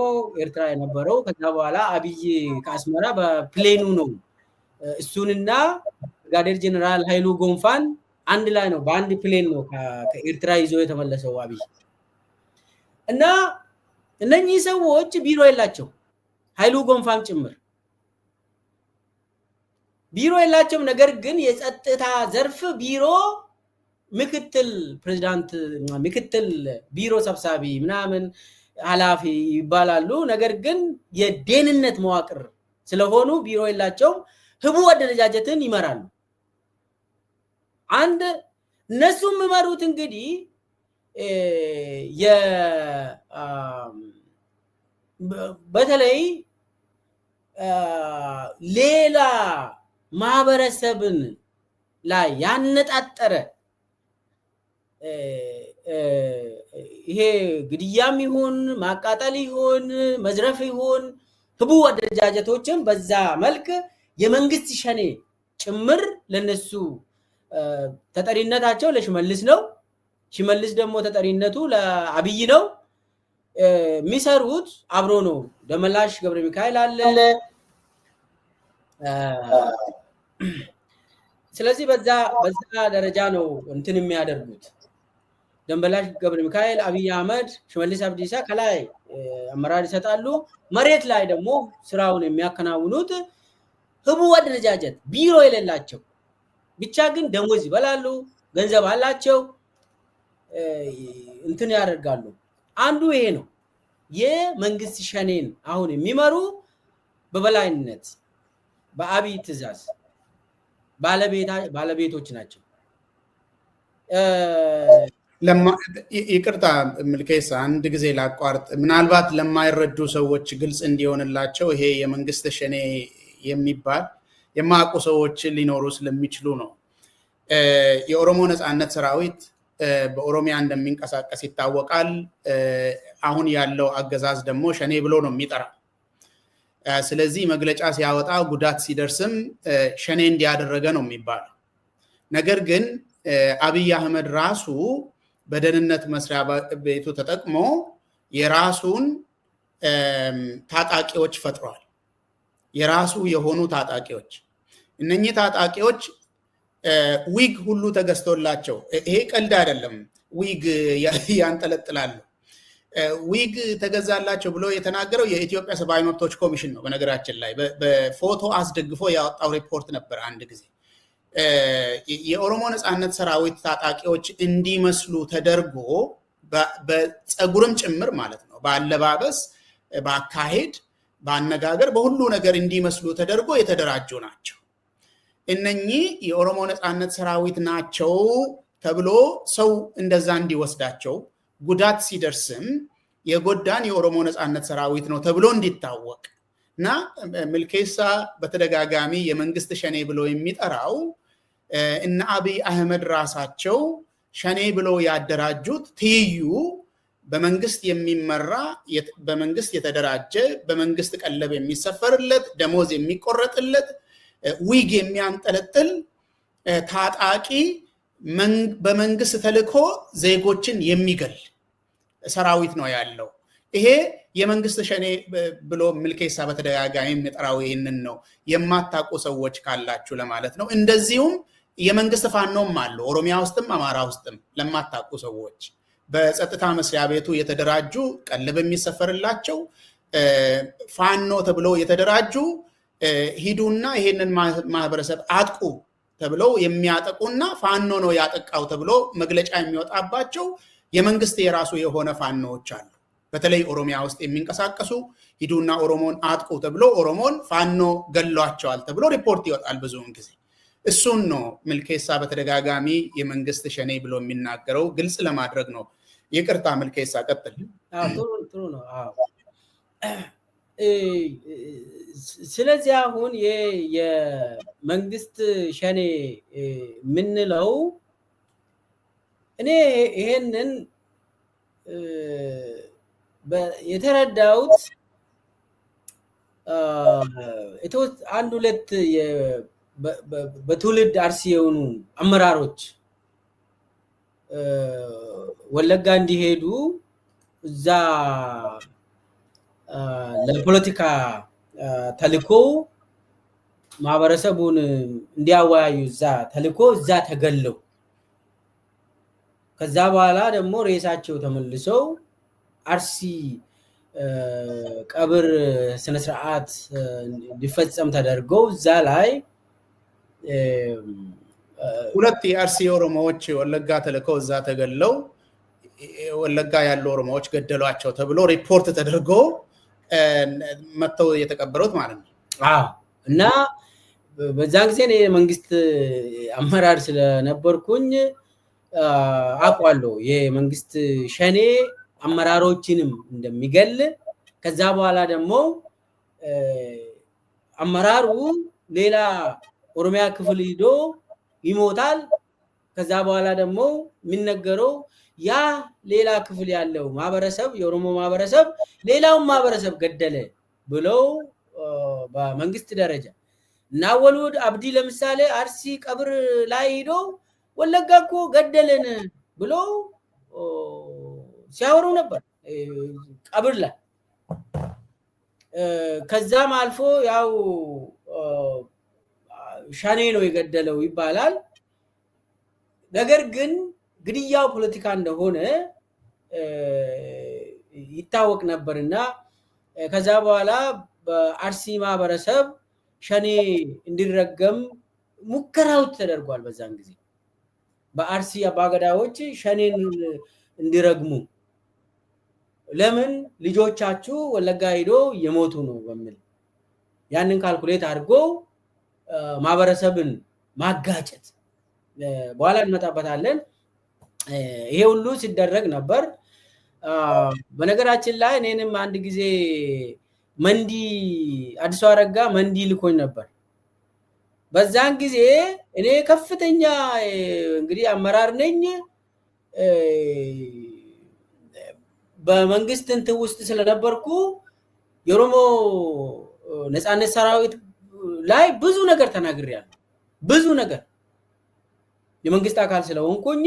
ኤርትራ የነበረው ከዛ በኋላ አብይ ከአስመራ በፕሌኑ ነው እሱንና ጋዴር ጀነራል ኃይሉ ጎንፋን አንድ ላይ ነው በአንድ ፕሌን ነው ከኤርትራ ይዞ የተመለሰው አብይ እና እነኚህ ሰዎች ቢሮ የላቸው ኃይሉ ጎንፋን ጭምር ቢሮ የላቸው ነገር ግን የጸጥታ ዘርፍ ቢሮ ምክትል ፕሬዝዳንት ምክትል ቢሮ ሰብሳቢ ምናምን ኃላፊ ይባላሉ ነገር ግን የደህንነት መዋቅር ስለሆኑ ቢሮ የላቸው ህቡ አደረጃጀትን ይመራሉ አንድ እነሱም ይመሩት እንግዲህ በተለይ ሌላ ማህበረሰብን ላይ ያነጣጠረ ይሄ ግድያም ይሁን ማቃጠል ይሁን መዝረፍ ይሁን ህቡ አደረጃጀቶችን በዛ መልክ የመንግስት ሸኔ ጭምር ለነሱ ተጠሪነታቸው ለሽመልስ ነው ሽመልስ ደግሞ ተጠሪነቱ ለአብይ ነው የሚሰሩት አብሮ ነው ደመላሽ ገብረ ሚካኤል አለ ስለዚህ በዛ ደረጃ ነው እንትን የሚያደርጉት ደመላሽ ገብረ ሚካኤል አብይ አህመድ ሽመልስ አብዲሳ ከላይ አመራር ይሰጣሉ መሬት ላይ ደግሞ ስራውን የሚያከናውኑት ህቡ አደረጃጀት ቢሮ የሌላቸው ብቻ ግን ደሞዝ ይበላሉ ገንዘብ አላቸው እንትን ያደርጋሉ አንዱ ይሄ ነው የመንግስት ሸኔን አሁን የሚመሩ በበላይነት በአብይ ትእዛዝ ባለቤቶች ናቸው ይቅርታ ምልከይሳ አንድ ጊዜ ላቋርጥ ምናልባት ለማይረዱ ሰዎች ግልጽ እንዲሆንላቸው ይሄ የመንግስት ሸኔ የሚባል የማያውቁ ሰዎች ሊኖሩ ስለሚችሉ ነው የኦሮሞ ነጻነት ሰራዊት በኦሮሚያ እንደሚንቀሳቀስ ይታወቃል አሁን ያለው አገዛዝ ደግሞ ሸኔ ብሎ ነው የሚጠራ ስለዚህ መግለጫ ሲያወጣ ጉዳት ሲደርስም ሸኔ እንዲያደረገ ነው የሚባለው ነገር ግን አብይ አህመድ ራሱ በደህንነት መስሪያ ቤቱ ተጠቅሞ የራሱን ታጣቂዎች ፈጥሯል የራሱ የሆኑ ታጣቂዎች እነኚህ ታጣቂዎች ዊግ ሁሉ ተገዝቶላቸው ይሄ ቀልድ አይደለም ዊግ ያንጠለጥላሉ ዊግ ተገዛላቸው ብሎ የተናገረው የኢትዮጵያ ሰብአዊ መብቶች ኮሚሽን ነው በነገራችን ላይ በፎቶ አስደግፎ ያወጣው ሪፖርት ነበር አንድ ጊዜ የኦሮሞ ነጻነት ሰራዊት ታጣቂዎች እንዲመስሉ ተደርጎ በፀጉርም ጭምር ማለት ነው በአለባበስ በአካሄድ በአነጋገር በሁሉ ነገር እንዲመስሉ ተደርጎ የተደራጁ ናቸው እነኚህ የኦሮሞ ነጻነት ሰራዊት ናቸው ተብሎ ሰው እንደዛ እንዲወስዳቸው ጉዳት ሲደርስም የጎዳን የኦሮሞ ነጻነት ሰራዊት ነው ተብሎ እንዲታወቅ እና ምልኬሳ በተደጋጋሚ የመንግስት ሸኔ ብሎ የሚጠራው እና አብይ አህመድ ራሳቸው ሸኔ ብሎ ያደራጁት ትይዩ በመንግስት የሚመራ በመንግስት የተደራጀ በመንግስት ቀለብ የሚሰፈርለት ደሞዝ የሚቆረጥለት ዊግ የሚያንጠለጥል ታጣቂ በመንግስት ተልኮ ዜጎችን የሚገል ሰራዊት ነው ያለው ይሄ የመንግስት ሸኔ ብሎ ምልኬሳ በተደጋጋሚ የሚጠራው ይህንን ነው። የማታውቁ ሰዎች ካላችሁ ለማለት ነው። እንደዚሁም የመንግስት ፋኖም አሉ ኦሮሚያ ውስጥም አማራ ውስጥም ለማታውቁ ሰዎች በጸጥታ መስሪያ ቤቱ የተደራጁ ቀለብ የሚሰፈርላቸው ፋኖ ተብሎ የተደራጁ ሂዱና ይሄንን ማህበረሰብ አጥቁ ተብለው የሚያጠቁና ፋኖ ነው ያጠቃው ተብሎ መግለጫ የሚወጣባቸው የመንግስት የራሱ የሆነ ፋኖዎች አሉ። በተለይ ኦሮሚያ ውስጥ የሚንቀሳቀሱ ሂዱና ኦሮሞን አጥቁ ተብሎ ኦሮሞን ፋኖ ገሏቸዋል ተብሎ ሪፖርት ይወጣል ብዙውን ጊዜ። እሱን ነው ምልኬሳ በተደጋጋሚ የመንግስት ሸኔ ብሎ የሚናገረው ግልጽ ለማድረግ ነው። ይቅርታ ምልኬሳ ቀጥል። ጥሩ ነው። ስለዚህ አሁን የመንግስት ሸኔ ምንለው እኔ ይሄንን የተረዳሁት አንድ ሁለት በትውልድ አርሲ የሆኑ አመራሮች ወለጋ እንዲሄዱ እዛ ለፖለቲካ ተልኮ ማህበረሰቡን እንዲያወያዩ እዛ ተልኮ እዛ ተገለው ከዛ በኋላ ደግሞ ሬሳቸው ተመልሰው አርሲ ቀብር ስነ ስርዓት እንዲፈጸም ተደርገው እዛ ላይ ሁለት የአርሲ ኦሮሞዎች ወለጋ ተልከው እዛ ተገለው ወለጋ ያሉ ኦሮሞዎች ገደሏቸው ተብሎ ሪፖርት ተደርጎ መተው የተቀበሩት ማለት ነው። እና በዛን ጊዜ እኔ መንግስት አመራር ስለነበርኩኝ አውቃለሁ የመንግስት ሸኔ አመራሮችንም እንደሚገል ከዛ በኋላ ደግሞ አመራሩ ሌላ ኦሮሚያ ክፍል ሄዶ ይሞታል። ከዛ በኋላ ደግሞ የሚነገረው ያ ሌላ ክፍል ያለው ማህበረሰብ የኦሮሞ ማህበረሰብ ሌላውን ማህበረሰብ ገደለ ብለው በመንግስት ደረጃ እና ወሉድ አብዲ ለምሳሌ አርሲ ቀብር ላይ ሄዶ ወለጋ እኮ ገደለን ብሎ ሲያወሩ ነበር ቀብር ላይ። ከዛም አልፎ ያው ሸኔ ነው የገደለው ይባላል። ነገር ግን ግድያው ፖለቲካ እንደሆነ ይታወቅ ነበርና ከዛ በኋላ በአርሲ ማህበረሰብ ሸኔ እንዲረገም ሙከራዎች ተደርጓል። በዛን ጊዜ በአርሲ አባገዳዎች ሸኔን እንዲረግሙ ለምን ልጆቻችሁ ወለጋ ሄዶ የሞቱ ነው በሚል ያንን ካልኩሌት አድርጎ ማህበረሰብን ማጋጨት በኋላ እንመጣበታለን። ይሄ ሁሉ ሲደረግ ነበር። በነገራችን ላይ እኔንም አንድ ጊዜ መንዲ አዲስ አረጋ መንዲ ልኮኝ ነበር። በዛን ጊዜ እኔ ከፍተኛ እንግዲህ አመራር ነኝ በመንግስት እንትን ውስጥ ስለነበርኩ የኦሮሞ ነፃነት ሰራዊት ላይ ብዙ ነገር ተናግሬያለሁ። ብዙ ነገር የመንግስት አካል ስለሆንኩኝ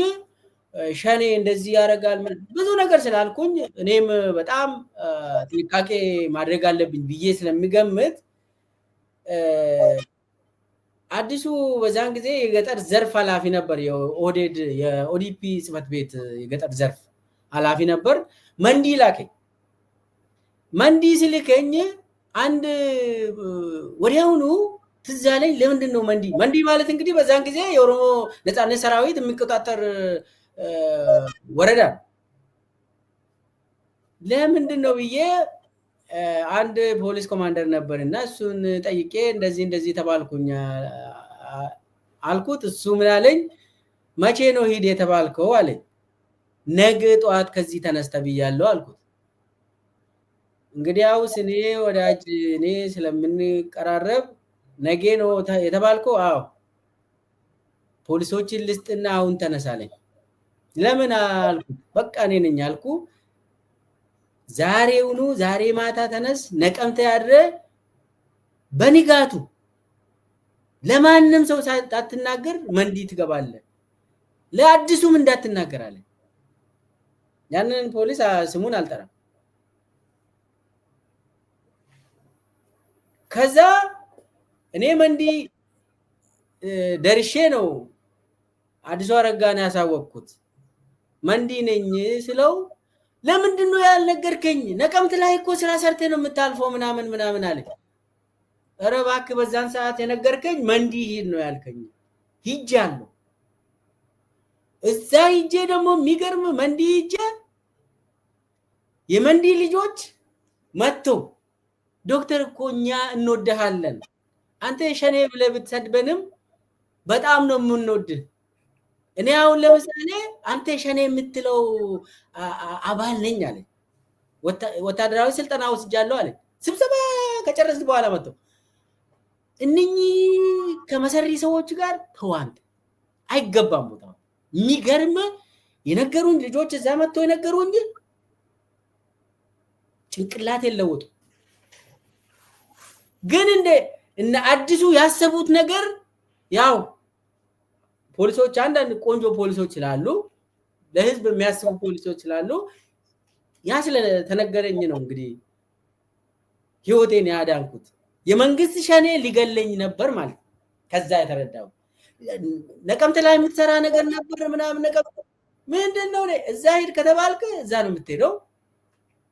ሸኔ እንደዚህ ያደርጋል ብዙ ነገር ስላልኩኝ እኔም በጣም ጥንቃቄ ማድረግ አለብኝ ብዬ ስለሚገምት አዲሱ በዛን ጊዜ የገጠር ዘርፍ ኃላፊ ነበር። የኦህዴድ የኦዲፒ ጽህፈት ቤት የገጠር ዘርፍ ኃላፊ ነበር። መንዲ ላከኝ። መንዲ ሲልከኝ አንድ ወዲያውኑ ትዝ አለኝ። ለምንድን ነው መንዲ ማለት እንግዲህ በዛን ጊዜ የኦሮሞ ነፃነት ሰራዊት የሚቆጣጠር ወረዳ ለምንድን ነው ብዬ አንድ ፖሊስ ኮማንደር ነበርና እሱን ጠይቄ እንደዚህ ተባልኩኝ አልኩት። እሱ ምን አለኝ፣ መቼ ነው ሂድ የተባልከው አለኝ። ነገ ጠዋት ከዚህ ተነስተ ብያለሁ አልኩት። እንግዲያውስ እኔ ወዳጅ እኔ ስለምንቀራረብ ነገ ነው የተባልከው? አዎ። ፖሊሶችን ልስጥና አሁን ተነሳለኝ። ለምን አልኩት። በቃ እኔ ነኝ አልኩ። ዛሬውኑ ዛሬ ማታ ተነስ፣ ነቀምተ ያድረ በንጋቱ ለማንም ሰው ሳትናገር መንዲ ትገባለህ፣ ለአዲሱም እንዳትናገር አለ። ያንን ፖሊስ ስሙን አልጠራም። ከዛ እኔ መንዲ ደርሼ ነው አዲሱ አረጋን ያሳወቅኩት። መንዲ ነኝ ስለው ለምንድን ነው ያልነገርከኝ? ነቀምት ላይ እኮ ስራ ሰርተ ነው የምታልፈው ምናምን አለ። ኧረ እባክህ በዛን ሰዓት የነገርከኝ መንዲ ሂድ ነው ያልከኝ። ሂጃለሁ። እዛ ሂጄ ደግሞ የሚገርም መንዲ ሂጄ የመንዲ ልጆች መጥቶ ዶክተር እኮ እኛ እንወድሃለን፣ አንተ ሸኔ ብለህ ብትሰድበንም በጣም ነው የምንወድህ። እኔ አሁን ለምሳሌ አንተ ሸኔ የምትለው አባል ነኝ አለ። ወታደራዊ ስልጠና ወስጃለሁ አለ። ስብሰባ ከጨረስን በኋላ መጥቶ እነኚህ ከመሰሪ ሰዎች ጋር ተዋንተ አይገባም ቦታው። የሚገርም የነገሩን ልጆች እዛ መጥቶ የነገሩኝ ጭንቅላት የለውጡ። ግን እነ አዲሱ ያሰቡት ነገር ያው ፖሊሶች አንዳንድ ቆንጆ ፖሊሶች ስላሉ ለህዝብ የሚያስቡ ፖሊሶች ስላሉ ያ ስለተነገረኝ ነው እንግዲህ ህይወቴን ያዳንኩት። የመንግስት ሸኔ ሊገለኝ ነበር ማለት ከዛ የተረዳው። ነቀምት ላይ የምትሰራ ነገር ነበር ምናምን ነቀምት ምንድነው እዛ ሂድ ከተባልክ እዛ ነው የምትሄደው።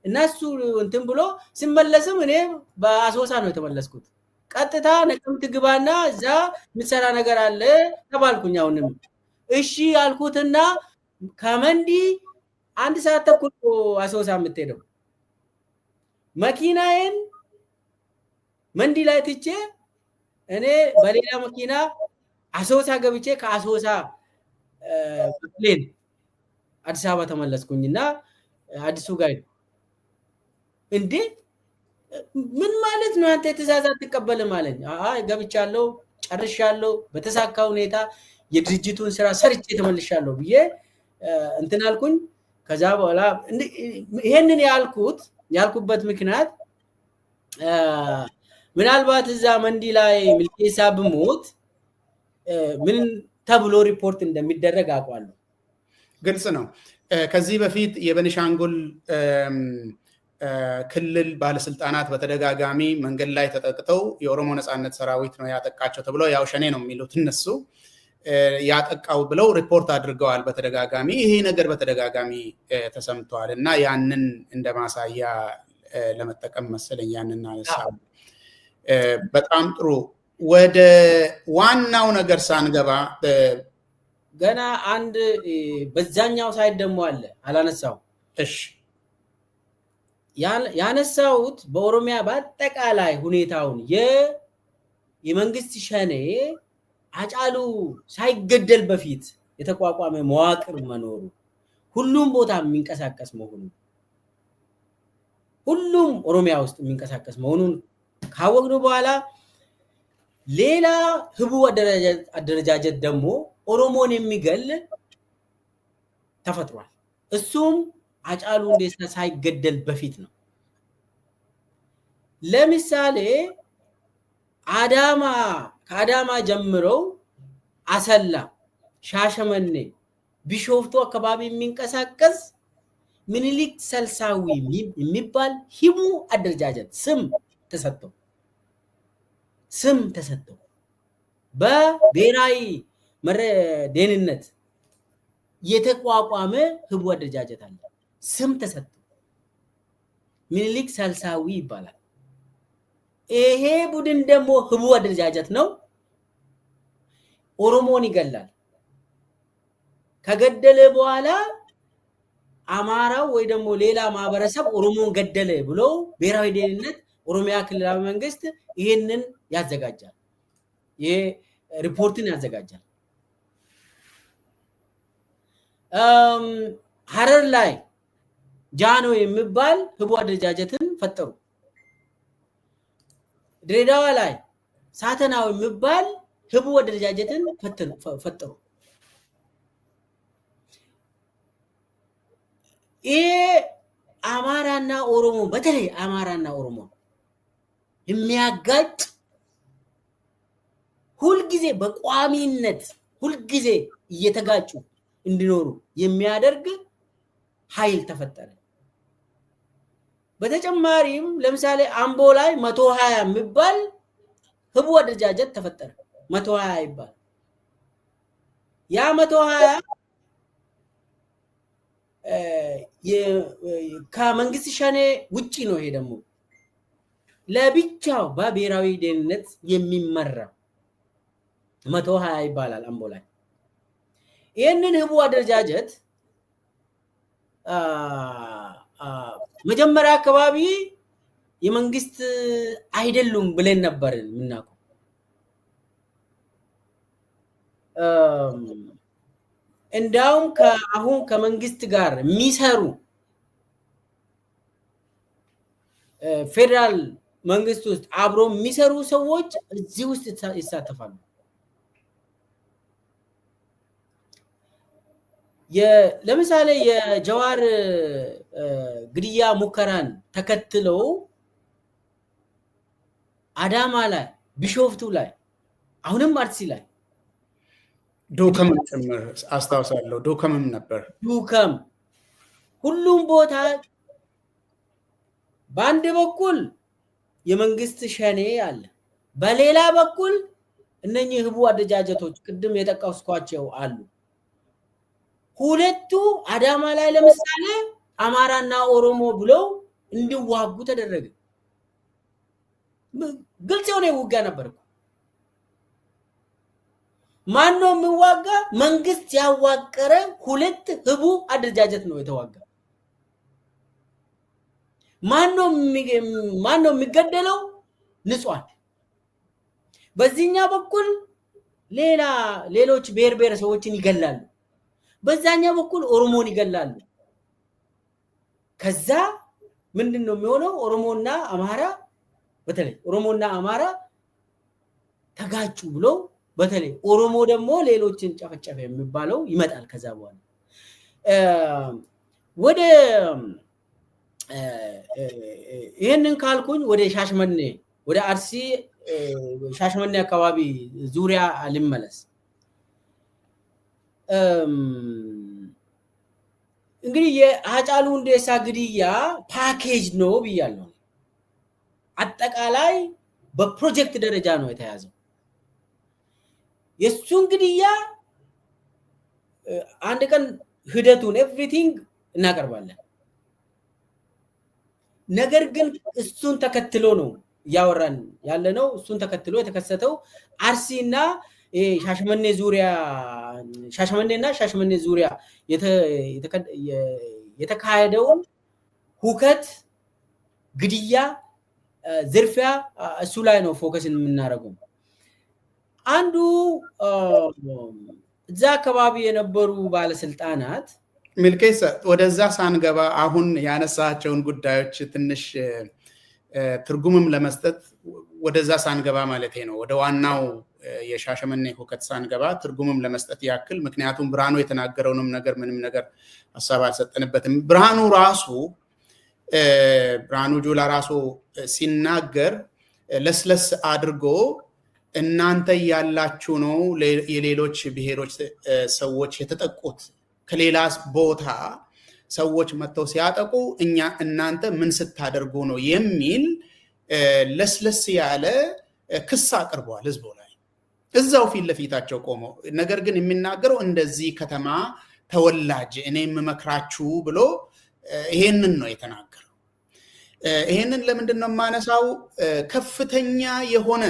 እነሱ እንትን ብሎ ሲመለስም እኔ በአሶሳ ነው የተመለስኩት። ቀጥታ ነቀምት ግባና እዛ የምትሰራ ነገር አለ ተባልኩኝ። አሁንም እሺ አልኩትና ከመንዲ 1 ሰዓት ተኩል አሶሳ የምትሄደው መኪናዬን መንዲ ላይ ትቼ እኔ በሌላ መኪና አሶሳ ገብቼ ከአሶሳ ፕሌን አዲስ አበባ ተመለስኩኝና አዲሱ ጋር እንዴ ምን ማለት ነው አንተ ትእዛዝ አትቀበልም አለኝ። አይ ገብቻለሁ፣ ጨርሻለሁ፣ በተሳካ ሁኔታ የድርጅቱን ስራ ሰርቼ ተመልሻለሁ ብዬ እንትን አልኩኝ። ከዛ በኋላ ይሄንን ያልኩበት ምክንያት ምናልባት እዛ መንዲ ላይ ሚልኬሳ ብሞት ምን ተብሎ ሪፖርት እንደሚደረግ አውቃለሁ። ግልጽ ነው። ከዚህ በፊት የቤኒሻንጉል ክልል ባለስልጣናት በተደጋጋሚ መንገድ ላይ ተጠቅተው የኦሮሞ ነጻነት ሰራዊት ነው ያጠቃቸው ተብሎ ያው ሸኔ ነው የሚሉት እነሱ ያጠቃው ብለው ሪፖርት አድርገዋል በተደጋጋሚ። ይሄ ነገር በተደጋጋሚ ተሰምቷል እና ያንን እንደማሳያ ለመጠቀም መሰለኝ ያንን አነሳው። በጣም ጥሩ። ወደ ዋናው ነገር ሳንገባ ገና አንድ በዛኛው ሳይድ ደግሞ አለ አላነሳው። እሺ ያነሳውት በኦሮሚያ በአጠቃላይ ሁኔታውን የመንግስት ሸኔ አጫሉ ሳይገደል በፊት የተቋቋመ መዋቅር መኖሩ፣ ሁሉም ቦታ የሚንቀሳቀስ መሆኑ፣ ሁሉም ኦሮሚያ ውስጥ የሚንቀሳቀስ መሆኑን ካወቅኑ በኋላ ሌላ ህቡ አደረጃጀት ደግሞ ኦሮሞን የሚገል ተፈጥሯል። እሱም አጫሉ ሁንዴሳ ሳይገደል በፊት ነው። ለምሳሌ ከአዳማ ጀምረው አሰላ፣ ሻሸመኔ፣ ቢሾፍቱ አካባቢ የሚንቀሳቀስ ምኒልክ ሰልሳዊ የሚባል ሂሙ አደረጃጀት ስም ተሰጥቶ በብሔራዊ ደህንነት የተቋቋመ ህቡ አደረጃጀት አለ። ስም ተሰጥቶ ምኒልክ ሰልሳዊ ይባላል። ይሄ ቡድን ደግሞ ህቡ አደረጃጀት ነው። ኦሮሞን ይገላል። ከገደለ በኋላ አማራው ወይ ደግሞ ሌላ ማህበረሰብ ኦሮሞን ገደለ ብሎ ብሔራዊ ደህንነት ኦሮሚያ ክልላዊ መንግስት ይሄንን ያዘጋጃል። ይሄ ሪፖርትን ያዘጋጃል። ሐረር ላይ ጃኖ የሚባል ህቡ አደረጃጀትን ፈጠሩ። ድሬዳዋ ላይ ሳተናው የሚባል ህቡ አደረጃጀትን ፈጠሩ። ይሄ አማራና ኦሮሞ በተለይ አማራና ኦሮሞ የሚያጋጭ ሁልጊዜ በቋሚነት ሁልጊዜ እየተጋጩ እንዲኖሩ የሚያደርግ ኃይል ተፈጠረ። በተጨማሪም ለምሳሌ አምቦ ላይ 120 የሚባል ህቡ አደረጃጀት ተፈጠረ 120 ይባል ያ 120 ከመንግስት ሸኔ ውጪ ነው ይሄ ደግሞ ለብቻው በብሔራዊ ደህንነት የሚመራ 120 ይባላል አምቦ ላይ ይሄንን ህቡ አደረጃጀት መጀመሪያ አካባቢ የመንግስት አይደሉም ብለን ነበር ምናውቀው እንዳውም ከአሁን ከመንግስት ጋር የሚሰሩ ፌደራል መንግስት ውስጥ አብሮ የሚሰሩ ሰዎች እዚህ ውስጥ ይሳተፋሉ ለምሳሌ የጀዋር ግድያ ሙከራን ተከትለው አዳማ ላይ ቢሾፍቱ ላይ አሁንም አርሲ ላይ ዶከምም ጭምር አስታውሳለሁ ዶከምም ነበር ዶከም ሁሉም ቦታ በአንድ በኩል የመንግስት ሸኔ አለ በሌላ በኩል እነኚህ ህቡ አደረጃጀቶች ቅድም የጠቀስኳቸው አሉ ሁለቱ አዳማ ላይ ለምሳሌ አማራና ኦሮሞ ብለው እንዲዋጉ ተደረገ ግልጽ የሆነ ውጊያ ነበር ማን ነው የሚዋጋ መንግስት ያዋቀረ ሁለት ህቡ አደረጃጀት ነው የተዋጋ ማን ነው የሚገደለው ንጹሃን በዚህኛ በኩል ሌሎች ብሔረሰቦችን ይገላሉ በዛኛ በኩል ኦሮሞን ይገላሉ ከዛ ምንድነው የሚሆነው ኦሮሞና አማራ በተለይ ኦሮሞና አማራ ተጋጩ ብሎ በተለይ ኦሮሞ ደግሞ ሌሎችን ጨፈጨፈ የሚባለው ይመጣል ከዛ በኋላ ወደ ይሄንን ካልኩኝ ወደ ሻሽመኔ ወደ አርሲ ሻሽመኔ አካባቢ ዙሪያ ልመለስ እንግዲህ የሃጫሉ ሁንዴሳ ግድያ ፓኬጅ ነው ብያለሁ አጠቃላይ በፕሮጀክት ደረጃ ነው የተያዘው የሱን ግድያ አንድ ቀን ሂደቱን ኤቭሪቲንግ እናቀርባለን ነገር ግን እሱን ተከትሎ ነው ያወራን ያለነው እሱን ተከትሎ የተከሰተው አርሲና ሻሽመኔ ዙሪያ የተካሄደው ሁከት ግድያ ዝርፊያ እሱ ላይ ነው ፎከስ የምናደርገው አንዱ እዛ አካባቢ የነበሩ ባለስልጣናት ሚልኬሳ ወደዛ ሳንገባ አሁን ያነሳቸውን ጉዳዮች ትንሽ ትርጉምም ለመስጠት ወደዛ ሳንገባ ማለት ነው ወደ ዋናው የሻሸመኔ ሁከት ሳንገባ ትርጉምም ለመስጠት ያክል ምክንያቱም ብርሃኑ የተናገረውንም ነገር ምንም ነገር ሐሳብ አልሰጠንበትም ብርሃኑ ጁላ ራሱ ሲናገር ለስለስ አድርጎ እናንተ ያላችሁ ነው የሌሎች ብሔሮች ሰዎች የተጠቁት ከሌላ ቦታ ሰዎች መተው ሲያጠቁ እናንተ ምን ስታደርጉ ነው የሚል ለስለስ ያለ ክስ አቅርቧል ህዝቡ ላይ እዛው ፊት ለፊታቸው ቆሞ ነገር ግን የሚናገረው እንደዚህ ከተማ ተወላጅ እኔ የምመክራችሁ ብሎ ይሄንን ነው የተናገረው ይሄንን ለምንድን ነው ማነሳው ከፍተኛ የሆነ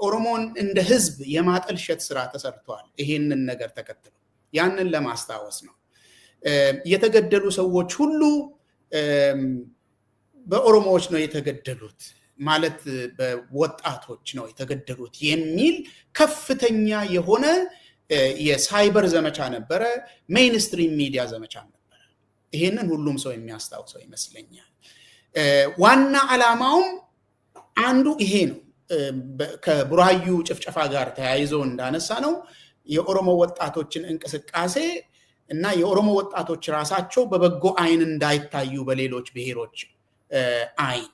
ኦሮሞን እንደ ህዝብ የማጠልሸት ስራ ተሰርቷል ይሄንን ነገር ተከትሎ ያንን ለማስታወስ ነው የተገደሉ ሰዎች ሁሉ በኦሮሞዎች ነው የተገደሉት ማለት በወጣቶች ነው የተገደሉት የሚል ከፍተኛ የሆነ የሳይበር ዘመቻ ነበረ ሜይንስትሪም ሚዲያ ዘመቻ ነበረ ይሄንን ሁሉም ሰው የሚያስታውሰው ይመስለኛል ዋና ዓላማውም አንዱ ይሄ ነው ከቡራዩ ጭፍጨፋ ጋር ተያይዞ እንዳነሳ ነው የኦሮሞ ወጣቶችን እንቅስቃሴ እና የኦሮሞ ወጣቶች ራሳቸው በበጎ አይን እንዳይታዩ በሌሎች ብሔሮች አይን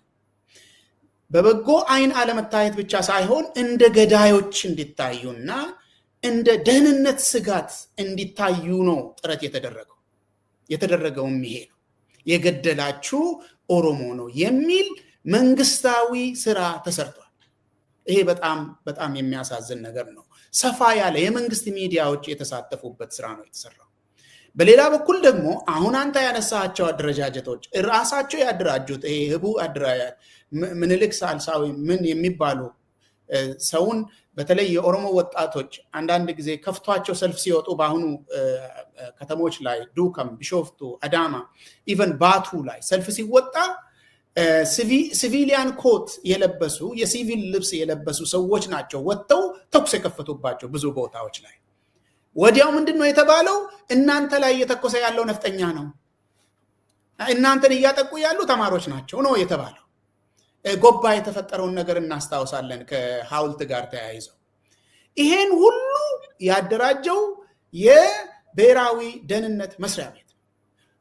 በበጎ አይን አለመታየት ብቻ ሳይሆን እንደ ገዳዮች እንዲታዩና እንደ ደህንነት ስጋት እንዲታዩ ነው ጥረት የተደረገውም ይሄ ነው የገደላችሁ ኦሮሞ ነው የሚል መንግስታዊ ስራ ተሰርቷል። ይሄ በጣም በጣም የሚያሳዝን ነገር ነው። ሰፋ ያለ የመንግስት ሚዲያዎች የተሳተፉበት ስራ ነው የተሰራው። በሌላ በኩል ደግሞ አሁን አንተ ያነሳቸው አደረጃጀቶች ራሳቸው ያደራጁት ይሄ ህቡ አደረጃጀት ምኒልክ ሳልሳዊ ምን የሚባሉ ሰውን በተለይ የኦሮሞ ወጣቶች አንዳንድ ጊዜ ከፍቷቸው ሰልፍ ሲወጡ በአሁኑ ከተሞች ላይ ዱከም፣ ቢሾፍቱ፣ አዳማ ኢቨን ባቱ ላይ ሰልፍ ሲወጣ ሲቪሊያን ኮት የለበሱ የሲቪል ልብስ የለበሱ ሰዎች ናቸው ወጥተው ተኩስ የከፈቱባቸው ብዙ ቦታዎች ላይ። ወዲያው ምንድነው የተባለው? እናንተ ላይ እየተኮሰ ያለው ነፍጠኛ ነው፣ እናንተን እያጠቁ ያሉ ተማሪዎች ናቸው ነው የተባለው። ጎባ የተፈጠረውን ነገር እናስታውሳለን ከሐውልት ጋር ተያይዘው። ይሄን ሁሉ ያደራጀው የብሔራዊ ደህንነት መስሪያ ቤት ነው።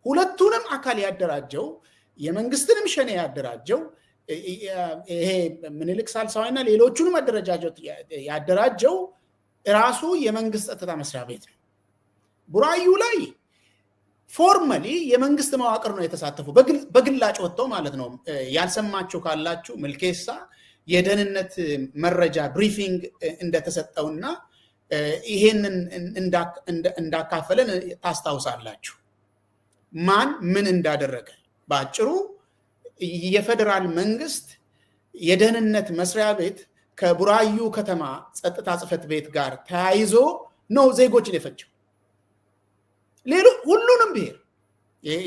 ሁለቱንም አካል ያደራጀው የመንግስትንም ሸኔ ያደራጀው ይሄ ምኒልክ ሳልሳዊና ሌሎቹንም አደረጃጀት ያደራጀው ራሱ የመንግስት ጸጥታ መስሪያ ቤት ነው። ቡራዩ ላይ ፎርማሊ የመንግስት መዋቅር ነው የተሳተፈው በግላጭ ወጥተው ማለት ነው። ያልሰማችሁ ካላችሁ ምልኬሳ የደህንነት መረጃ ብሪፊንግ እንደተሰጠውና ይሄንን እንዳካፈለን ታስታውሳላችሁ። ማን ምን እንዳደረገ በአጭሩ የፌደራል መንግስት የደህንነት መስሪያ ቤት ከቡራዩ ከተማ ጸጥታ ጽሕፈት ቤት ጋር ተያይዞ ነው ዜጎችን የፈጀው። ሁሉንም ብሔር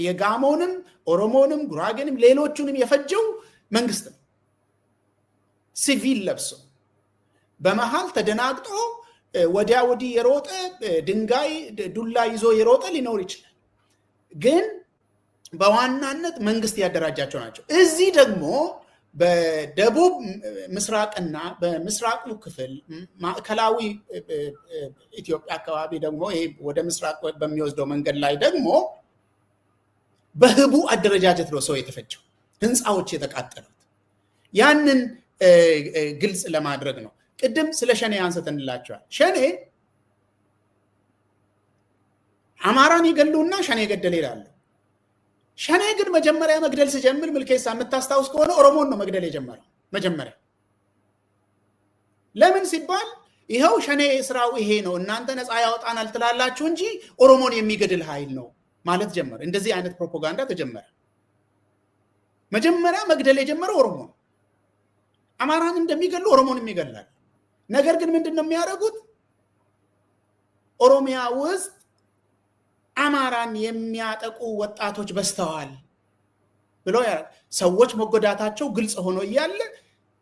የጋሞንም፣ ኦሮሞንም፣ ጉራጌንም ሌሎቹንም የፈጀው መንግስት ነው። ሲቪል ለብሶ በመሃል ተደናግጦ ወዲያ ወዲህ የሮጠ ድንጋይ ዱላ ይዞ የሮጠ ሊኖር ይችላል፣ ግን በዋናነት መንግስት ያደራጃቸው ናቸው። እዚህ ደግሞ በደቡብ ምስራቅና በምስራቁ ክፍል ማዕከላዊ ኢትዮጵያ አካባቢ ደግሞ ይሄ ወደ ምስራቅ በሚወስደው መንገድ ላይ ደግሞ በህቡ አደረጃጀት ነው ሰው የተፈጀው፣ ህንፃዎች የተቃጠሉት። ያንን ግልጽ ለማድረግ ነው። ቅድም ስለ ሸኔ አንስተንላቸዋል። ሸኔ አማራን ይገሉና ሸኔ ገደለ ይላሉ። ሸኔ ግን መጀመሪያ መግደል ሲጀምር ምልኬሳ የምታስታውስ ከሆነ ኦሮሞን ነው መግደል የጀመረው መጀመሪያ። ለምን ሲባል ይኸው ሸኔ ስራው ይሄ ነው፣ እናንተ ነፃ ያወጣናል ትላላችሁ እንጂ ኦሮሞን የሚገድል ኃይል ነው ማለት ጀመረ። እንደዚህ አይነት ፕሮፓጋንዳ ተጀመረ። መጀመሪያ መግደል የጀመረው ኦሮሞ ነው። አማራን እንደሚገሉ ኦሮሞንም ይገላል። ነገር ግን ምንድን ነው የሚያደርጉት? ኦሮሚያ ውስጥ አማራን የሚያጠቁ ወጣቶች በስተዋል ብሎ ሰዎች መጎዳታቸው ግልጽ ሆኖ እያለ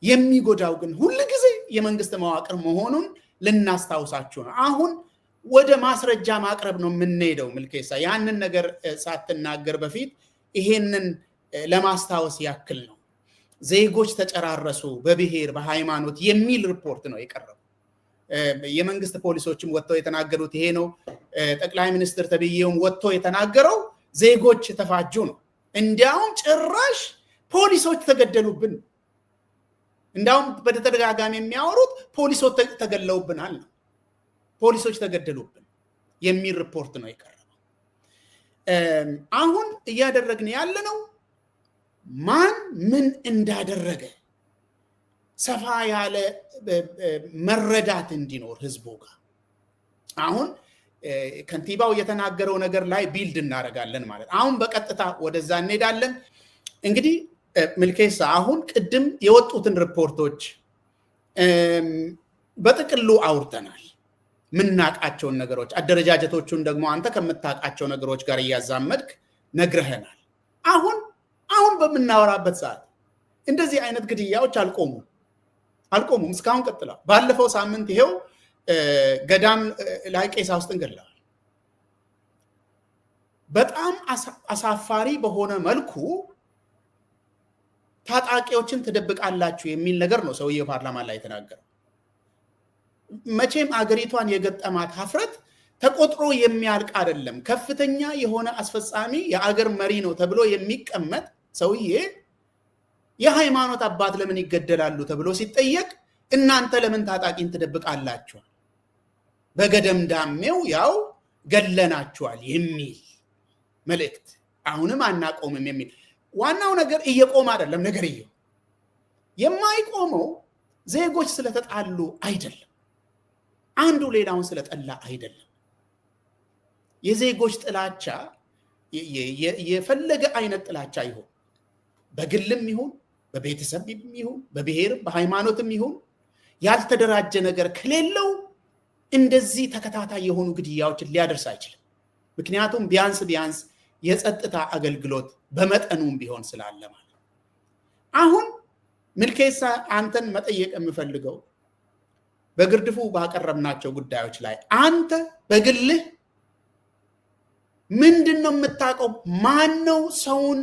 የሚጎዳው ግን ሁል ጊዜ የመንግስት መዋቅር መሆኑን ልናስታውሳችሁ ነው። አሁን ወደ ማስረጃ ማቅረብ ነው የምንሄደው። ምልኬሳ ያንን ነገር ሳትናገር በፊት ይሄንን ለማስታወስ ያክል ነው። ዜጎች ተጨራረሱ በብሔር በሃይማኖት የሚል ሪፖርት ነው የቀረበው። የመንግስት ፖሊሶችም ወጥተው የተናገሩት ይሄ ነው። ጠቅላይ ሚኒስትር ተብዬውም ወጥቶ የተናገረው ዜጎች ተፋጁ ነው። እንዲያውም ጭራሽ ፖሊሶች ተገደሉብን፣ እንዲያውም በተደጋጋሚ የሚያወሩት ፖሊሶች ተገለውብናል ነው። ፖሊሶች ተገደሉብን የሚል ሪፖርት ነው የቀረበው። አሁን እያደረግን ያለነው ማን ምን እንዳደረገ ሰፋ ያለ መረዳት እንዲኖር ህዝቡ ጋር አሁን ከንቲባው የተናገረው ነገር ላይ ቢልድ እናደርጋለን ማለት። አሁን በቀጥታ ወደዛ እንሄዳለን። እንግዲህ ምልኬሳ አሁን ቅድም የወጡትን ሪፖርቶች በጥቅሉ አውርተናል። ምናቃቸውን ነገሮች አደረጃጀቶቹን ደግሞ አንተ ከምታቃቸው ነገሮች ጋር እያዛመድክ ነግረህናል። አሁን በምናወራበት ሰዓት እንደዚህ አይነት ግድያዎች አልቆሙም፣ እስካሁን ቀጥለዋል። ባለፈው ሳምንት ይሄው ገዳም ላይ ቄሳ ውስጥን ገድለዋል። በጣም አሳፋሪ በሆነ መልኩ ታጣቂዎችን ትደብቃላችሁ የሚል ነገር ነው ሰውየው ፓርላማ ላይ የተናገረው። መቼም አገሪቷን የገጠማት ሀፍረት ተቆጥሮ የሚያልቅ አይደለም። ከፍተኛ የሆነ አስፈጻሚ የአገር መሪ ነው ተብሎ የሚቀመጥ ሰውዬ የሃይማኖት አባት ለምን ይገደላሉ ተብሎ ሲጠየቅ እናንተ ለምን ታጣቂን ትደብቃላችሁ? በገደምዳሜው ያው ገለናችኋል የሚል መልእክት አሁንም አናቆምም የሚል ዋናው ነገር እየቆመ አይደለም። ነገርየው የማይቆመው ዜጎች ስለተጣሉ አይደለም፣ አንዱ ሌላውን ስለጠላ አይደለም። የዜጎች ጥላቻ የፈለገ አይነት ጥላቻ ይሁን፣ በግልም ይሁን በቤተሰብም ይሁን በብሔርም በሃይማኖትም ይሁን ያልተደራጀ ነገር ከሌለው እንደዚህ ተከታታይ የሆኑ ግድያዎችን ሊያደርስ አይችልም። ምክንያቱም ቢያንስ የጸጥታ አገልግሎት በመጠኑም ቢሆን ስላለ ማለት። አሁን ምልኬሳ አንተን መጠየቅ የምፈልገው በግርድፉ ባቀረብናቸው ጉዳዮች ላይ አንተ በግልህ ምንድነው የምታውቀው? ማን ነው ሰውን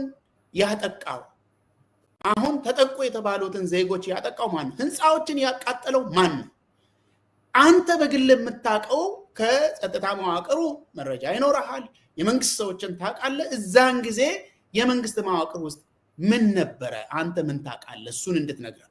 ያጠቃው? አሁን ተጠቁ የተባሉትን ዜጎች ያጠቃው ማን ነው? ህንፃዎችን ያቃጠለው ማን ነው? አንተ በግልህ የምታውቀው ከጸጥታ መዋቅሩ መረጃ ይኖርሃል፣ የመንግስት ሰዎችን ታውቃለህ። እዛን ጊዜ የመንግስት መዋቅር ውስጥ ምን ነበረ? አንተ ምን ታውቃለህ? እሱን እንድትነግረን።